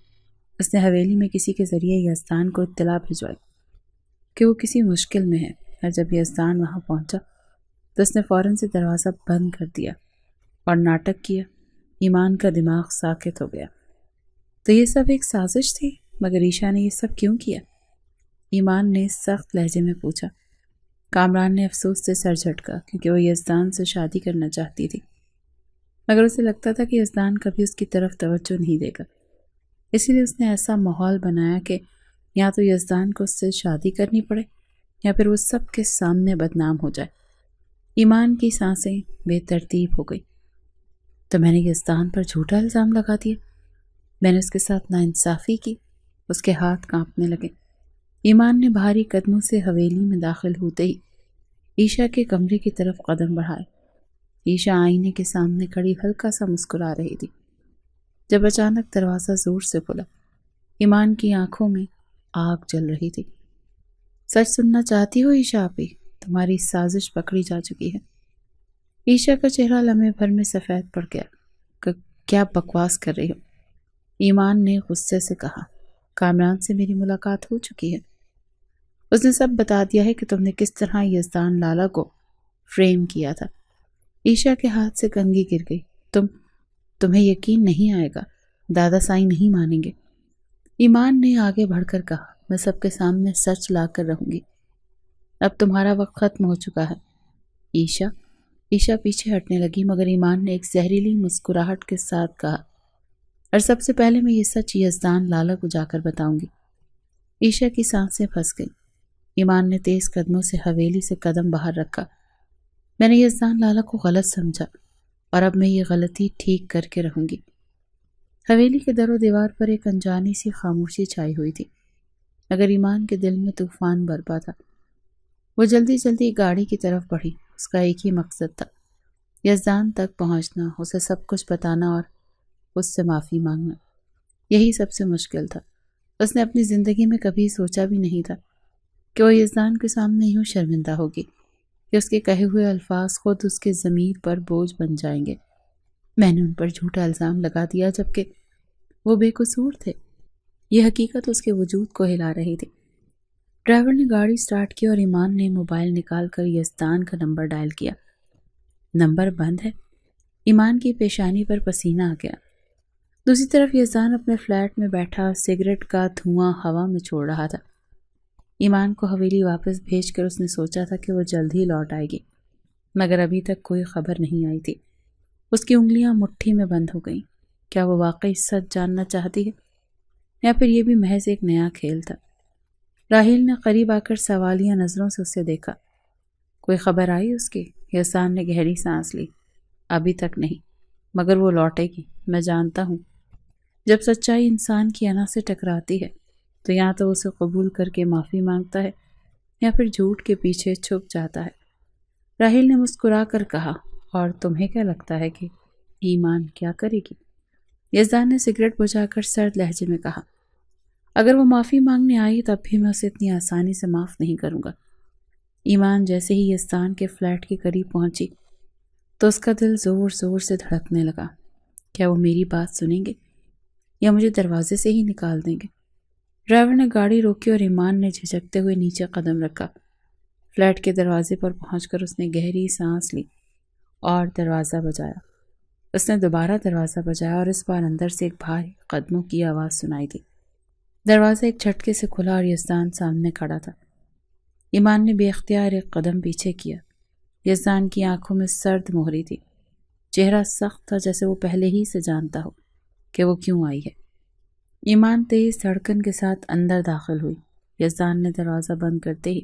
اس نے حویلی میں کسی کے ذریعے یزدان کو اطلاع بھجوائی کہ وہ کسی مشکل میں ہے، اور جب یزدان وہاں پہنچا تو اس نے فوراً سے دروازہ بند کر دیا اور ناٹک کیا۔ ایمان کا دماغ ساکت ہو گیا۔ تو یہ سب ایک سازش تھی؟ مگر عیشا نے یہ سب کیوں کیا؟ ایمان نے سخت لہجے میں پوچھا۔ کامران نے افسوس سے سر جھٹکا، کیونکہ وہ یزدان سے شادی کرنا چاہتی تھی، مگر اسے لگتا تھا کہ یزدان کبھی اس کی طرف توجہ نہیں دے گا، اسی لیے اس نے ایسا ماحول بنایا کہ یا تو یزدان کو اس سے شادی کرنی پڑے یا پھر وہ سب کے سامنے بدنام ہو جائے۔ ایمان کی سانسیں بے ترتیب ہو گئی۔ تو میں نے یزدان پر جھوٹا الزام لگا دیا، میں نے اس کے ساتھ ناانصافی کی۔ اس کے ہاتھ کانپنے لگے۔ ایمان نے بھاری قدموں سے حویلی میں داخل ہوتے ہی عیشا کے کمرے کی طرف قدم بڑھائے۔ عیشا آئینے کے سامنے کھڑی ہلکا سا مسکرا رہی تھی جب اچانک دروازہ زور سے کھلا۔ ایمان کی آنکھوں میں آگ جل رہی تھی۔ سچ سننا چاہتی ہو عیشا آپی؟ تمہاری سازش پکڑی جا چکی ہے۔ عیشا کا چہرہ لمحے بھر میں سفید پڑ گیا۔ کیا بکواس کر رہی ہو؟ ایمان نے غصے سے کہا، کامران سے میری ملاقات ہو چکی ہے، اس نے سب بتا دیا ہے کہ تم نے کس طرح یزدان لالا کو فریم کیا تھا۔ عیشا کے ہاتھ سے کنگھی گر گئی۔ تمہیں یقین نہیں آئے گا، دادا سائی نہیں مانیں گے۔ ایمان نے آگے بڑھ کر کہا، میں سب کے سامنے سچ لا کر رہوں گی۔ اب تمہارا وقت ختم ہو چکا ہے۔ عیشا پیچھے ہٹنے لگی، مگر ایمان نے ایک زہریلی مسکراہٹ کے ساتھ کہا، اور سب سے پہلے میں یہ سچ یزدان لالا کو جا کر بتاؤں گی۔ عیشا کی سانسیں پھنس گئیں۔ ایمان نے تیز قدموں سے حویلی سے قدم باہر رکھا۔ میں نے یزدان لالا کو غلط سمجھا اور اب میں یہ غلطی ٹھیک کر کے رہوں گی۔ حویلی کے در و دیوار پر ایک انجانی سی خاموشی چھائی ہوئی تھی، مگر ایمان کے دل میں طوفان برپا تھا۔ وہ جلدی جلدی گاڑی کی طرف بڑھی۔ اس کا ایک ہی مقصد تھا، یزدان تک پہنچنا، اسے سب کچھ بتانا اور اس سے معافی مانگنا۔ یہی سب سے مشکل تھا۔ اس نے اپنی زندگی میں کبھی سوچا بھی نہیں تھا کہ وہ یزدان کے سامنے یوں شرمندہ ہوگی کہ اس کے کہے ہوئے الفاظ خود اس کے ضمیر پر بوجھ بن جائیں گے۔ میں نے ان پر جھوٹا الزام لگا دیا جبکہ وہ بے قصور تھے۔ یہ حقیقت اس کے وجود کو ہلا رہی تھی۔ ڈرائیور نے گاڑی سٹارٹ کی اور ایمان نے موبائل نکال کر یزدان کا نمبر ڈائل کیا۔ نمبر بند ہے۔ ایمان کی پیشانی پر پسینہ آ گیا۔ دوسری طرف یزدان اپنے فلیٹ میں بیٹھا سگریٹ کا دھواں ہوا میں چھوڑ رہا تھا۔ ایمان کو حویلی واپس بھیج کر اس نے سوچا تھا کہ وہ جلد ہی لوٹ آئے گی، مگر ابھی تک کوئی خبر نہیں آئی تھی۔ اس کی انگلیاں مٹھی میں بند ہو گئیں۔ کیا وہ واقعی سچ جاننا چاہتی ہے یا پھر یہ بھی محض ایک نیا کھیل تھا؟ راہیل نے قریب آ کر سوالیہ نظروں سے اسے دیکھا۔ کوئی خبر آئی اس کی؟ یزدان نے گہری سانس لی۔ ابھی تک نہیں، مگر وہ لوٹے گی، میں جانتا ہوں۔ جب سچائی انسان کی انا سے ٹکراتی ہے تو یا تو اسے قبول کر کے معافی مانگتا ہے یا پھر جھوٹ کے پیچھے چھپ جاتا ہے۔ راہیل نے مسکرا کر کہا، اور تمہیں کیا لگتا ہے کہ ایمان کیا کرے گی؟ یزدان نے سگریٹ بجھا کر سرد لہجے میں کہا، اگر وہ معافی مانگنے آئی تب بھی میں اسے اتنی آسانی سے معاف نہیں کروں گا۔ ایمان جیسے ہی یزدان کے فلیٹ کے قریب پہنچی تو اس کا دل زور زور سے دھڑکنے لگا۔ کیا وہ میری بات سنیں گے یا مجھے دروازے سے ہی نکال دیں گے؟ ڈرائیور نے گاڑی روکی اور ایمان نے جھجکتے ہوئے نیچے قدم رکھا۔ فلیٹ کے دروازے پر پہنچ کر اس نے گہری سانس لی اور دروازہ بجایا۔ اس نے دوبارہ دروازہ بجایا اور اس بار اندر سے ایک بھاری قدموں کی آواز سنائی دی۔ دروازہ ایک جھٹکے سے کھلا اور یزدان سامنے کھڑا تھا۔ ایمان نے بے اختیار ایک قدم پیچھے کیا۔ یزدان کی آنکھوں میں سرد مہری تھی، چہرہ سخت تھا جیسے وہ پہلے ہی سے جانتا ہو کہ وہ کیوں آئی ہے۔ ایمان تیز دھڑکن کے ساتھ اندر داخل ہوئی۔ یزدان نے دروازہ بند کرتے ہی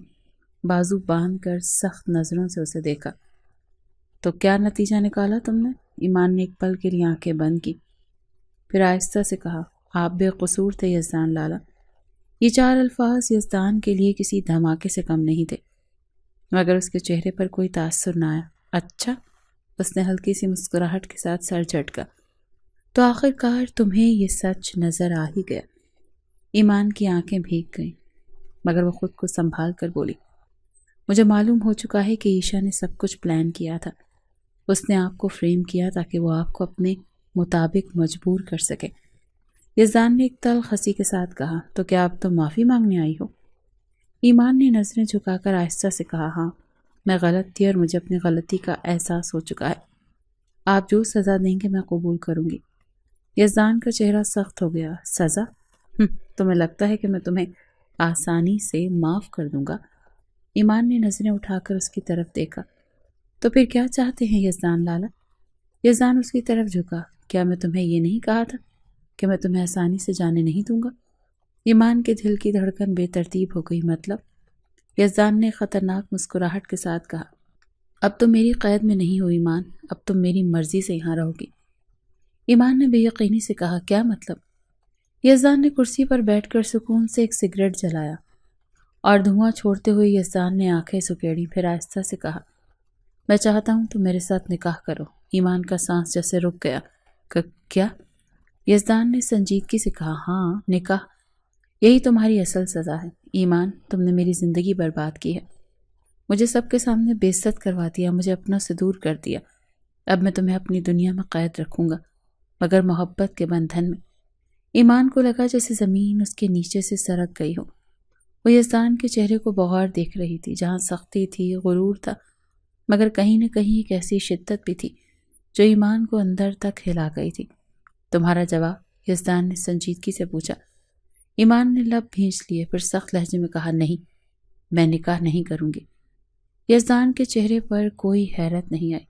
بازو باندھ کر سخت نظروں سے اسے دیکھا۔ تو کیا نتیجہ نکالا تم نے؟ ایمان نے ایک پل کے لیے آنکھیں بند کی، پھر آہستہ سے کہا، آپ بے قصور تھے یزدان لالا۔ یہ 4 الفاظ یزدان کے لیے کسی دھماکے سے کم نہیں تھے، مگر اس کے چہرے پر کوئی تاثر نہ آیا۔ اچھا، اس نے ہلکی سی مسکراہٹ کے ساتھ سر جھٹکا، تو آخر کار تمہیں یہ سچ نظر آ ہی گیا۔ ایمان کی آنکھیں بھیگ گئیں، مگر وہ خود کو سنبھال کر بولی، مجھے معلوم ہو چکا ہے کہ عیشا نے سب کچھ پلان کیا تھا۔ اس نے آپ کو فریم کیا تاکہ وہ آپ کو اپنے مطابق مجبور کر سکے۔ یزدان نے ایک تلخ ہنسی کے ساتھ کہا، تو کیا اب تم معافی مانگنے آئی ہو؟ ایمان نے نظریں جھکا کر آہستہ سے کہا، ہاں، میں غلط تھی اور مجھے اپنی غلطی کا احساس ہو چکا ہے۔ آپ جو سزا دیں گے میں قبول کروں گی۔ یزدان کا چہرہ سخت ہو گیا۔ سزا؟ تمہیں لگتا ہے کہ میں تمہیں آسانی سے معاف کر دوں گا؟ ایمان نے نظریں اٹھا کر اس کی طرف دیکھا۔ تو پھر کیا چاہتے ہیں یزدان لالا؟ یزدان اس کی طرف جھکا، کیا میں تمہیں یہ نہیں کہا تھا کہ میں تمہیں آسانی سے جانے نہیں دوں گا؟ ایمان کے دل کی دھڑکن بے ترتیب ہو گئی۔ مطلب؟ یزدان نے خطرناک مسکراہٹ کے ساتھ کہا، اب تم میری قید میں نہیں ہو ایمان، اب تم میری مرضی سے یہاں رہو گی۔ ایمان نے بے یقینی سے کہا، کیا مطلب؟ یزدان نے کرسی پر بیٹھ کر سکون سے ایک سگریٹ جلایا اور دھواں چھوڑتے ہوئے یزدان نے آنکھیں سکیڑی، پھر آہستہ سے کہا، میں چاہتا ہوں تم میرے ساتھ نکاح کرو۔ ایمان کا سانس جیسے رک گیا۔ کیا؟ یزدان نے سنجیدگی سے کہا، ہاں، نکاح، یہی تمہاری اصل سزا ہے۔ ایمان، تم نے میری زندگی برباد کی ہے، مجھے سب کے سامنے بے عزت کروا دیا، مجھے اپنا سے دور کر دیا۔ اب میں تمہیں اپنی دنیا میں قید رکھوں گا، مگر محبت کے بندھن میں۔ ایمان کو لگا جیسے زمین اس کے نیچے سے سرک گئی ہو۔ وہ یزدان کے چہرے کو بغور دیکھ رہی تھی، جہاں سختی تھی، غرور تھا، مگر کہیں نہ کہیں ایک ایسی شدت بھی تھی جو ایمان کو اندر تک ہلا گئی تھی۔ تمہارا جواب؟ یزدان نے سنجیدگی سے پوچھا۔ ایمان نے لب بھینچ لیے، پھر سخت لہجے میں کہا، نہیں، میں نکاح نہیں کروں گی۔ یزدان کے چہرے پر کوئی حیرت نہیں آئی،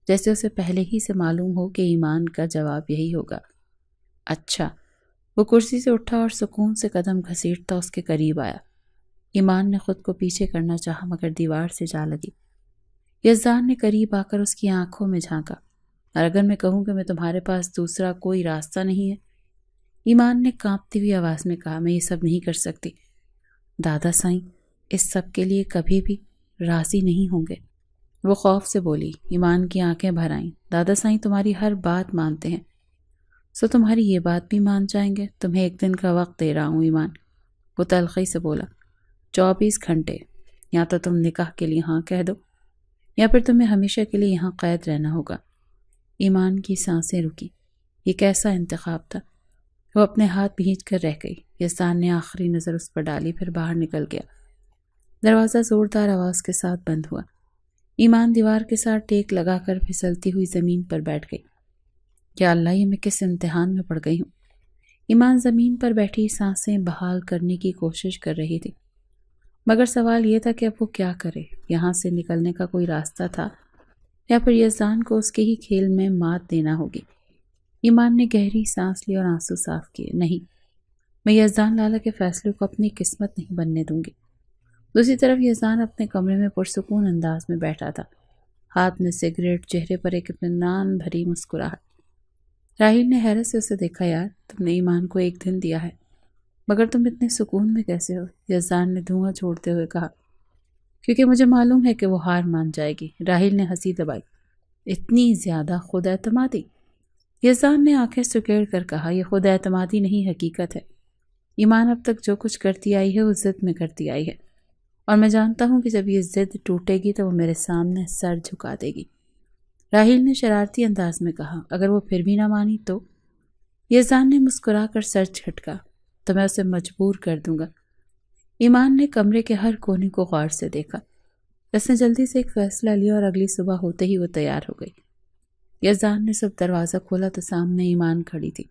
جیسے اسے پہلے ہی سے معلوم ہو کہ ایمان کا جواب یہی ہوگا۔ اچھا۔ وہ کرسی سے اٹھا اور سکون سے قدم گھسیٹتا اس کے قریب آیا۔ ایمان نے خود کو پیچھے کرنا چاہا مگر دیوار سے جا لگی۔ یزدان نے قریب آ کر اس کی آنکھوں میں جھانکا، اور اگر میں کہوں کہ میں تمہارے پاس دوسرا کوئی راستہ نہیں ہے؟ ایمان نے کانپتی ہوئی آواز میں کہا، میں یہ سب نہیں کر سکتی۔ دادا سائیں اس سب کے لیے کبھی بھی راضی نہیں ہوں گے، وہ خوف سے بولی۔ ایمان کی آنکھیں بھر آئیں۔ دادا سائیں تمہاری ہر بات مانتے ہیں، سو تمہاری یہ بات بھی مان جائیں گے؟ تمہیں 1 دن کا وقت دے رہا ہوں ایمان، وہ تلخی سے بولا۔ 24 گھنٹے، یا تو تم نکاح کے لیے ہاں کہہ دو یا پھر تمہیں ہمیشہ کے لیے یہاں قید رہنا ہوگا۔ ایمان کی سانسیں رکی۔ یہ کیسا انتخاب تھا؟ وہ اپنے ہاتھ بھینچ کر رہ گئی۔ یزدان نے آخری نظر اس پر ڈالی، پھر باہر نکل گیا۔ دروازہ زوردار آواز کے ساتھ بند ہوا۔ ایمان دیوار کے ساتھ ٹیک لگا کر پھسلتی ہوئی زمین پر بیٹھ گئی۔ یا اللہ، یہ میں کس امتحان میں پڑ گئی ہوں؟ ایمان زمین پر بیٹھی سانسیں بحال کرنے کی کوشش کر رہی تھی، مگر سوال یہ تھا کہ اب وہ کیا کرے؟ یہاں سے نکلنے کا کوئی راستہ تھا یا پھر یزدان کو اس کے ہی کھیل میں مات دینا ہوگی؟ ایمان نے گہری سانس لی اور آنسو صاف کیے۔ نہیں، میں یزدان لالا کے فیصلے کو اپنی قسمت نہیں بننے دوں گی۔ دوسری طرف یزدان اپنے کمرے میں پرسکون انداز میں بیٹھا تھا، ہاتھ میں سگریٹ، چہرے پر ایک اطمینان بھری مسکراہٹ۔ راہیل نے حیرت سے اسے دیکھا۔ یار، تم نے ایمان کو 1 دن دیا ہے، مگر تم اتنے سکون میں کیسے ہو؟ یزدان نے دھواں چھوڑتے ہوئے کہا، کیونکہ مجھے معلوم ہے کہ وہ ہار مان جائے گی۔ راہیل نے ہنسی دبائی۔ اتنی زیادہ خود اعتمادی؟ یزدان نے آنکھیں سکیڑ کر کہا، یہ خود اعتمادی نہیں، حقیقت ہے۔ ایمان اب تک جو کچھ کرتی آئی ہے وہ ضد میں کرتی آئی ہے، اور میں جانتا ہوں کہ جب یہ ضد ٹوٹے گی تو وہ میرے سامنے سر جھکا دے گی۔ راہیل نے شرارتی انداز میں کہا، اگر وہ پھر بھی نہ مانی تو؟ یزدان نے مسکرا کر سر جھٹکا، تو میں اسے مجبور کر دوں گا۔ ایمان نے کمرے کے ہر کونے کو غور سے دیکھا۔ اس نے جلدی سے ایک فیصلہ لیا اور اگلی صبح ہوتے ہی وہ تیار ہو گئی۔ یزدان نے سب دروازہ کھولا تو سامنے ایمان کھڑی تھی،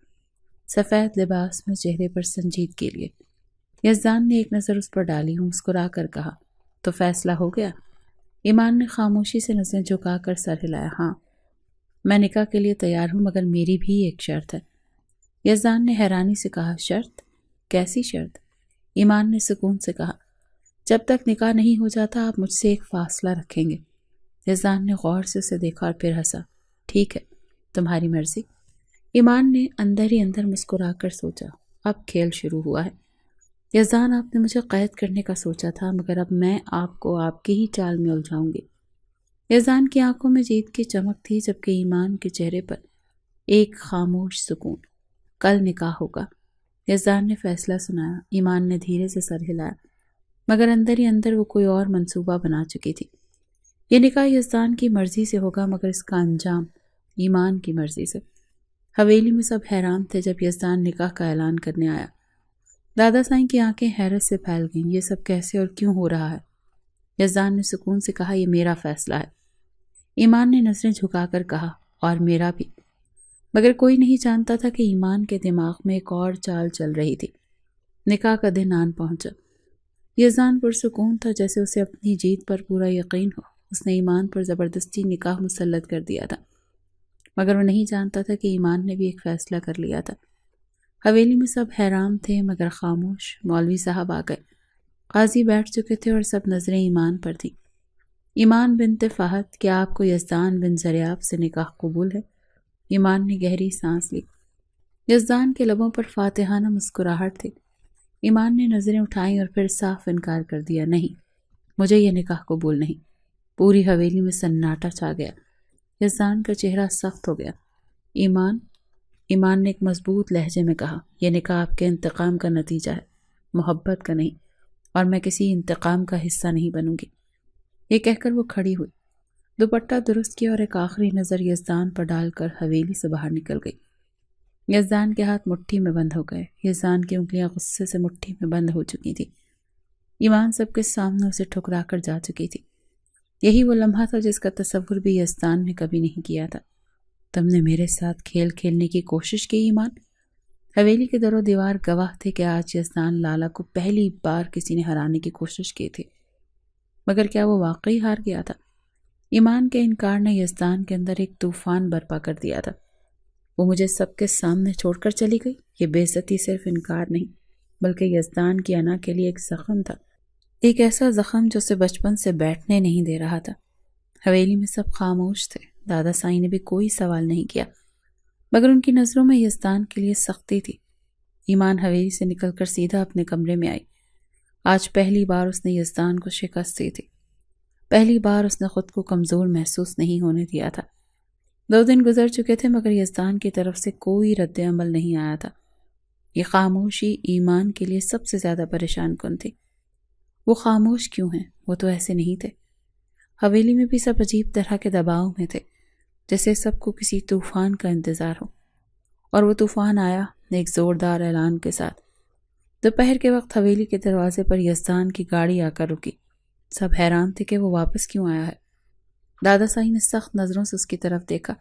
سفید لباس میں، چہرے پر سنجیدگی لیے۔ یزدان نے ایک نظر اس پر ڈالی، مسکرا کر کہا، تو فیصلہ ہو گیا؟ ایمان نے خاموشی سے نظریں جھکا کر سر ہلایا۔ ہاں، میں نکاح کے لیے تیار ہوں، مگر میری بھی ایک شرط ہے۔ یزدان نے حیرانی سے کہا، شرط؟ کیسی شرط؟ ایمان نے سکون سے کہا، جب تک نکاح نہیں ہو جاتا آپ مجھ سے ایک فاصلہ رکھیں گے۔ یزدان نے غور سے اسے دیکھا اور پھر ہنسا، ٹھیک ہے، تمہاری مرضی۔ ایمان نے اندر ہی اندر مسکرا کر سوچا، اب کھیل شروع ہوا ہے۔ یزدان، آپ نے مجھے قید کرنے کا سوچا تھا، مگر اب میں آپ کو آپ کی ہی چال میں الجھاؤں گی۔ یزدان کی آنکھوں میں جیت کی چمک تھی، جبکہ ایمان کے چہرے پر ایک خاموش سکون۔ کل نکاح ہوگا، یزدان نے فیصلہ سنایا۔ ایمان نے دھیرے سے سر ہلایا، مگر اندر ہی اندر وہ کوئی اور منصوبہ بنا چکی تھی۔ یہ نکاح یزدان کی مرضی سے ہوگا، مگر اس کا انجام ایمان کی مرضی سے۔ حویلی میں سب حیران تھے جب یزدان نکاح کا اعلان کرنے آیا۔ دادا سائیں کی آنکھیں حیرت سے پھیل گئیں، یہ سب کیسے اور کیوں ہو رہا ہے؟ یزدان نے سکون سے کہا، یہ میرا فیصلہ ہے۔ ایمان نے نظریں جھکا کر کہا، اور میرا بھی۔ مگر کوئی نہیں جانتا تھا کہ ایمان کے دماغ میں ایک اور چال چل رہی تھی۔ نکاح کا دن آن پہنچا۔ یزدان پرسکون تھا، جیسے اسے اپنی جیت پر پورا یقین ہو۔ اس نے ایمان پر زبردستی نکاح مسلط کر دیا تھا، مگر وہ نہیں جانتا تھا کہ ایمان نے بھی ایک فیصلہ کر لیا تھا۔ حویلی میں سب حیران تھے مگر خاموش۔ مولوی صاحب آ گئے، قاضی بیٹھ چکے تھے اور سب نظریں ایمان پر تھیں۔ ایمان بنت فہد، کیا آپ کو یزدان بن زریاب سے نکاح قبول ہے؟ ایمان نے گہری سانس لی۔ یزدان کے لبوں پر فاتحانہ مسکراہٹ تھی۔ ایمان نے نظریں اٹھائیں اور پھر صاف انکار کر دیا، نہیں، مجھے یہ نکاح قبول نہیں۔ پوری حویلی میں سناٹا چھا گیا۔ یزدان کا چہرہ سخت ہو گیا۔ ایمان نے ایک مضبوط لہجے میں کہا، یہ نکاح آپ کے انتقام کا نتیجہ ہے، محبت کا نہیں، اور میں کسی انتقام کا حصہ نہیں بنوں گی۔ یہ کہہ کر وہ کھڑی ہوئی، دوپٹہ درست کیا اور ایک آخری نظر یزدان پر ڈال کر حویلی سے باہر نکل گئی۔ یزدان کے ہاتھ مٹھی میں بند ہو گئے۔ یزدان کی انگلیاں غصے سے مٹھی میں بند ہو چکی تھی۔ ایمان سب کے سامنے اسے ٹھکرا کر جا چکی تھی۔ یہی وہ لمحہ تھا جس کا تصور بھی یزدان نے کبھی نہیں کیا تھا۔ تم نے میرے ساتھ کھیل کھیلنے کی کوشش کی ایمان؟ حویلی کے در و دیوار گواہ تھے کہ آج یزدان لالا کو پہلی بار کسی نے ہرانے کی کوشش کی تھی، مگر کیا وہ واقعی ہار گیا تھا؟ ایمان کے انکار نے یزدان کے اندر ایک طوفان برپا کر دیا تھا۔ وہ مجھے سب کے سامنے چھوڑ کر چلی گئی۔ یہ بے عزتی صرف انکار نہیں بلکہ یزدان کی انا کے لیے ایک زخم تھا، ایک ایسا زخم جو اسے بچپن سے بیٹھنے نہیں دے رہا تھا۔ حویلی میں سب خاموش تھے۔ دادا سائیں نے بھی کوئی سوال نہیں کیا، مگر ان کی نظروں میں یزدان کے لیے سختی تھی۔ ایمان حویلی سے نکل کر سیدھا اپنے کمرے میں آئی۔ آج پہلی بار اس نے یزدان کو شکست دی تھی، پہلی بار اس نے خود کو کمزور محسوس نہیں ہونے دیا تھا۔ 2 دن گزر چکے تھے مگر یزدان کی طرف سے کوئی رد عمل نہیں آیا تھا۔ یہ خاموشی ایمان کے لیے سب سے زیادہ پریشان کن تھی۔ وہ خاموش کیوں ہیں؟ وہ تو ایسے نہیں تھے۔ حویلی میں بھی سب عجیب طرح کے دباؤ میں تھے، جیسے سب کو کسی طوفان کا انتظار ہو، اور وہ طوفان آیا ایک زوردار اعلان کے ساتھ۔ دوپہر کے وقت حویلی کے دروازے پر یزدان کی گاڑی آ کر رکی۔ سب حیران تھے کہ وہ واپس کیوں آیا ہے۔ دادا سائیں نے سخت نظروں سے اس کی طرف دیکھا،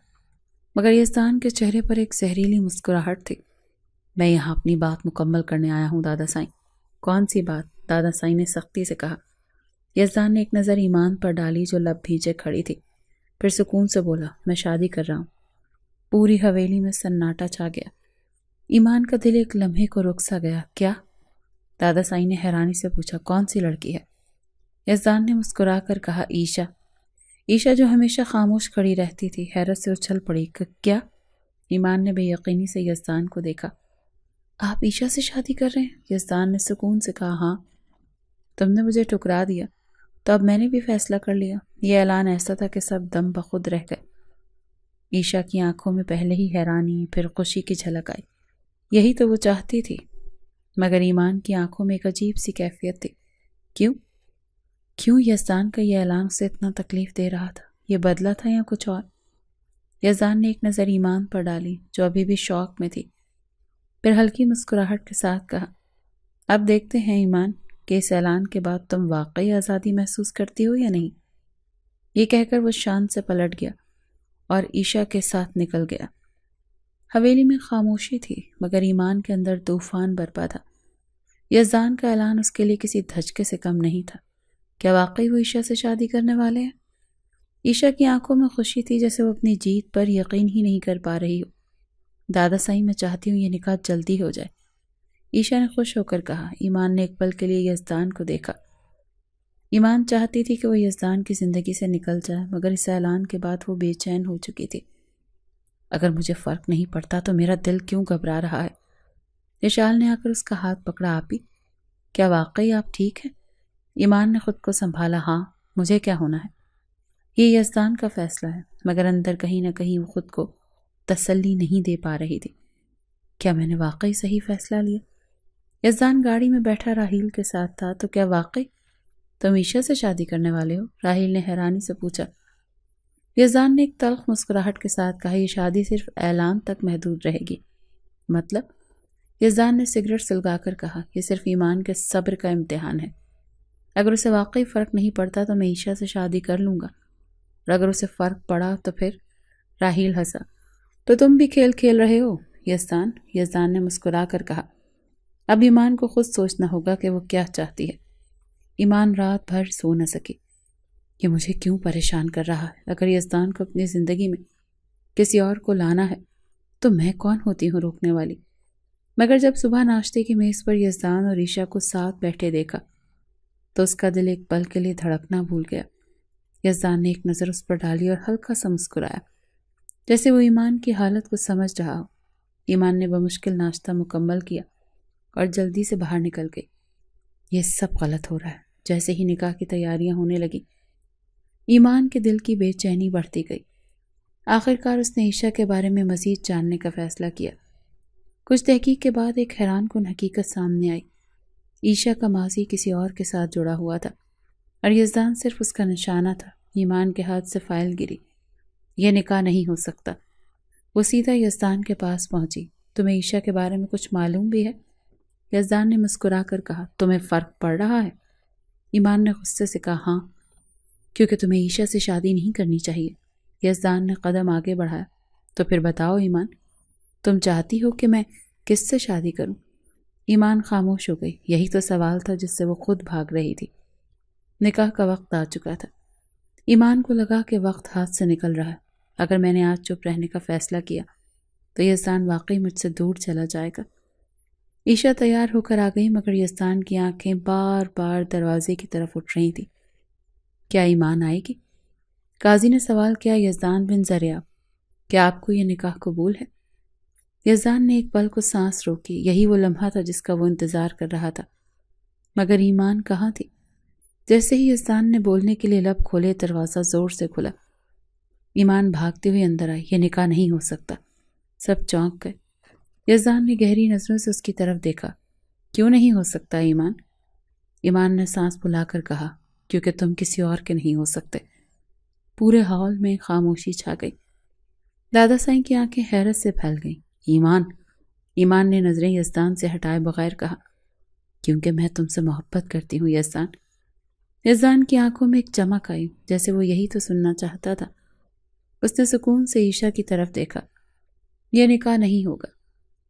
مگر یزدان کے چہرے پر ایک زہریلی مسکراہٹ تھی۔ میں یہاں اپنی بات مکمل کرنے آیا ہوں دادا سائیں۔ کون سی بات؟ دادا سائیں نے سختی سے کہا۔ یزدان نے ایک نظر ایمان پر ڈالی جو لب بھیجے کھڑی تھی، پھر سکون سے بولا، میں شادی کر رہا ہوں۔ پوری حویلی میں سناٹا چھا گیا۔ ایمان کا دل ایک لمحے کو رک سا گیا۔ کیا؟ دادا سائیں نے حیرانی سے پوچھا، کون سی لڑکی ہے؟ یزدان نے مسکرا کر کہا، عیشا جو ہمیشہ خاموش کھڑی رہتی تھی، حیرت سے اچھل پڑی۔ کیا؟ ایمان نے بے یقینی سے یزدان کو دیکھا۔ آپ عیشا سے شادی کر رہے ہیں؟ یزدان نے سکون سے کہا، ہاں، تم نے مجھے ٹھکرا دیا تو اب میں نے بھی فیصلہ کر لیا۔ یہ اعلان ایسا تھا کہ سب دم بخود رہ گئے۔ عیشا کی آنکھوں میں پہلے ہی حیرانی پھر خوشی کی جھلک آئی۔ یہی تو وہ چاہتی تھی، مگر ایمان کی آنکھوں میں ایک عجیب سی کیفیت تھی۔ کیوں یزدان کا یہ اعلان اسے اتنا تکلیف دے رہا تھا؟ یہ بدلہ تھا یا کچھ اور؟ یزدان نے ایک نظر ایمان پر ڈالی جو ابھی بھی شوق میں تھی، پھر ہلکی مسکراہٹ کے ساتھ کہا، اب دیکھتے ہیں ایمان کہ اس اعلان کے بعد تم واقعی آزادی محسوس کرتی ہو یا نہیں۔ یہ کہہ کر وہ شان سے پلٹ گیا اور عیشا کے ساتھ نکل گیا۔ حویلی میں خاموشی تھی مگر ایمان کے اندر طوفان برپا تھا۔ یزدان کا اعلان اس کے لیے کسی دھچکے سے کم نہیں تھا۔ کیا واقعی وہ عیشا سے شادی کرنے والے ہیں؟ عیشا کی آنکھوں میں خوشی تھی جیسے وہ اپنی جیت پر یقین ہی نہیں کر پا رہی ہو۔ دادا صاحب میں چاہتی ہوں یہ نکاح جلدی ہو جائے، عیشا نے خوش ہو کر کہا۔ ایمان نے ایک پل کے لیے یزدان کو دیکھا۔ ایمان چاہتی تھی کہ وہ یزدان کی زندگی سے نکل جائے مگر اس اعلان کے بعد وہ بے چین ہو چکی تھی۔ اگر مجھے فرق نہیں پڑتا تو میرا دل کیوں گھبرا رہا ہے؟ یشال نے آ کر اس کا ہاتھ پکڑا۔ آپی، کیا واقعی آپ ٹھیک ہیں؟ ایمان نے خود کو سنبھالا۔ ہاں، مجھے کیا ہونا ہے؟ یہ یزدان کا فیصلہ ہے، مگر اندر کہیں نہ کہیں وہ خود کو تسلی نہیں دے پا رہی تھی۔ کیا میں نے واقعی صحیح فیصلہ لیا؟ یزدان گاڑی میں بیٹھا راہیل کے ساتھ تھا۔ تو کیا واقعی تم عیشا سے شادی کرنے والے ہو؟ راہیل نے حیرانی سے پوچھا۔ یزدان نے ایک تلخ مسکراہٹ کے ساتھ کہا، یہ شادی صرف اعلان تک محدود رہے گی۔ مطلب؟ یزدان نے سگریٹ سلگا کر کہا، یہ صرف ایمان کے صبر کا امتحان ہے۔ اگر اسے واقعی فرق نہیں پڑتا تو میں عیشا سے شادی کر لوں گا، اور اگر اسے فرق پڑا تو پھر؟ راہیل ہنسا۔ تو تم بھی کھیل کھیل رہے ہو یزدان نے مسکرا کر کہا۔ اب ایمان کو خود سوچنا ہوگا کہ وہ کیا چاہتی ہے۔ ایمان رات بھر سو نہ سکی۔ یہ مجھے کیوں پریشان کر رہا ہے؟ اگر یزدان کو اپنی زندگی میں کسی اور کو لانا ہے تو میں کون ہوتی ہوں روکنے والی؟ مگر جب صبح ناشتے کی میز پر یزدان اور عیشا کو ساتھ بیٹھے دیکھا تو اس کا دل ایک پل کے لیے دھڑکنا بھول گیا۔ یزدان نے ایک نظر اس پر ڈالی اور ہلکا سا مسکرایا جیسے وہ ایمان کی حالت کو سمجھ رہا ہو۔ ایمان نے بمشکل ناشتہ مکمل کیا اور جلدی سے باہر نکل گئی۔ یہ سب غلط ہو رہا ہے۔ جیسے ہی نکاح کی تیاریاں ہونے لگی ایمان کے دل کی بے چینی بڑھتی گئی۔ آخرکار اس نے عیشا کے بارے میں مزید جاننے کا فیصلہ کیا۔ کچھ تحقیق کے بعد ایک حیران کن حقیقت سامنے آئی۔ عیشا کا ماضی کسی اور کے ساتھ جڑا ہوا تھا اور یزدان صرف اس کا نشانہ تھا۔ ایمان کے ہاتھ سے فائل گری۔ یہ نکاح نہیں ہو سکتا۔ وہ سیدھا یزدان کے پاس پہنچی۔ تمہیں عیشا کے بارے میں کچھ معلوم بھی ہے؟ یزدان نے مسکرا کر کہا۔ تمہیں فرق پڑ رہا ہے؟ ایمان نے غصے سے کہا، ہاں، کیونکہ تمہیں عیشا سے شادی نہیں کرنی چاہیے۔ یزدان نے قدم آگے بڑھایا۔ تو پھر بتاؤ ایمان، تم چاہتی ہو کہ میں کس سے شادی کروں؟ ایمان خاموش ہو گئی۔ یہی تو سوال تھا جس سے وہ خود بھاگ رہی تھی۔ نکاح کا وقت آ چکا تھا۔ ایمان کو لگا کہ وقت ہاتھ سے نکل رہا ہے۔ اگر میں نے آج چپ رہنے کا فیصلہ کیا تو یزدان واقعی مجھ سے دور چلا جائے گا۔ عیشا تیار ہو کر آ گئی مگر یزدان کی آنکھیں بار بار دروازے کی طرف اٹھ رہی تھی۔ کیا ایمان آئے گی؟ قاضی نے سوال کیا۔ یزدان بن زریاب، کیا آپ کو یہ نکاح قبول ہے؟ یزدان نے ایک پل کو سانس روکی۔ یہی وہ لمحہ تھا جس کا وہ انتظار کر رہا تھا۔ مگر ایمان کہاں تھی؟ جیسے ہی یزدان نے بولنے کے لیے لب کھولے دروازہ زور سے کھلا۔ ایمان بھاگتے ہوئے اندر آئی۔ یہ نکاح نہیں ہو سکتا۔ سب چونک گئے۔ یزدان نے گہری نظروں سے اس کی طرف دیکھا۔ کیوں نہیں ہو سکتا ایمان؟ ایمان نے سانس بھلا کر کہا، کیونکہ تم کسی اور کے نہیں ہو سکتے۔ پورے ہال میں خاموشی چھا گئی۔ دادا سائیں کی آنکھیں حیرت سے پھیل گئیں۔ ایمان نے نظریں یزدان سے ہٹائے بغیر کہا، کیونکہ میں تم سے محبت کرتی ہوں یزدان۔ یزدان کی آنکھوں میں ایک چمک آئی جیسے وہ یہی تو سننا چاہتا تھا۔ اس نے سکون سے عیشا کی طرف دیکھا۔ یہ نکاح نہیں ہوگا۔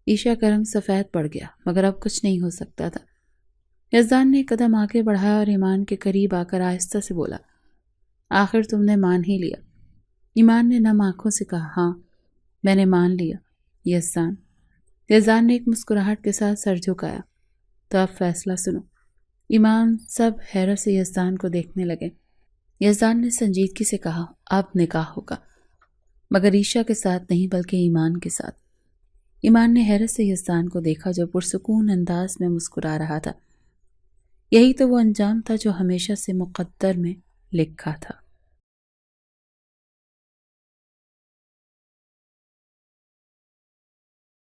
عیشا کا رنگ سفید پڑ گیا مگر اب کچھ نہیں ہو سکتا تھا۔ یزدان نے قدم آگے بڑھایا اور ایمان کے قریب آ کر آہستہ سے بولا، آخر تم نے مان ہی لیا۔ ایمان نے نم آنکھوں سے کہا، ہاں، میں نے مان لیا یزدان نے ایک مسکراہٹ کے ساتھ سر جھکایا۔ تو اب فیصلہ سنو۔ ایمان سب حیرت سے یزدان کو دیکھنے لگے۔ یزدان نے سنجیدگی سے کہا، اب نکاح ہوگا، مگر عیشا کے ساتھ نہیں بلکہ ایمان کے ساتھ۔ ایمان نے حیرت سے یزدان کو دیکھا جو پرسکون انداز میں مسکرا رہا تھا۔ یہی تو وہ انجام تھا جو ہمیشہ سے مقدر میں لکھا تھا۔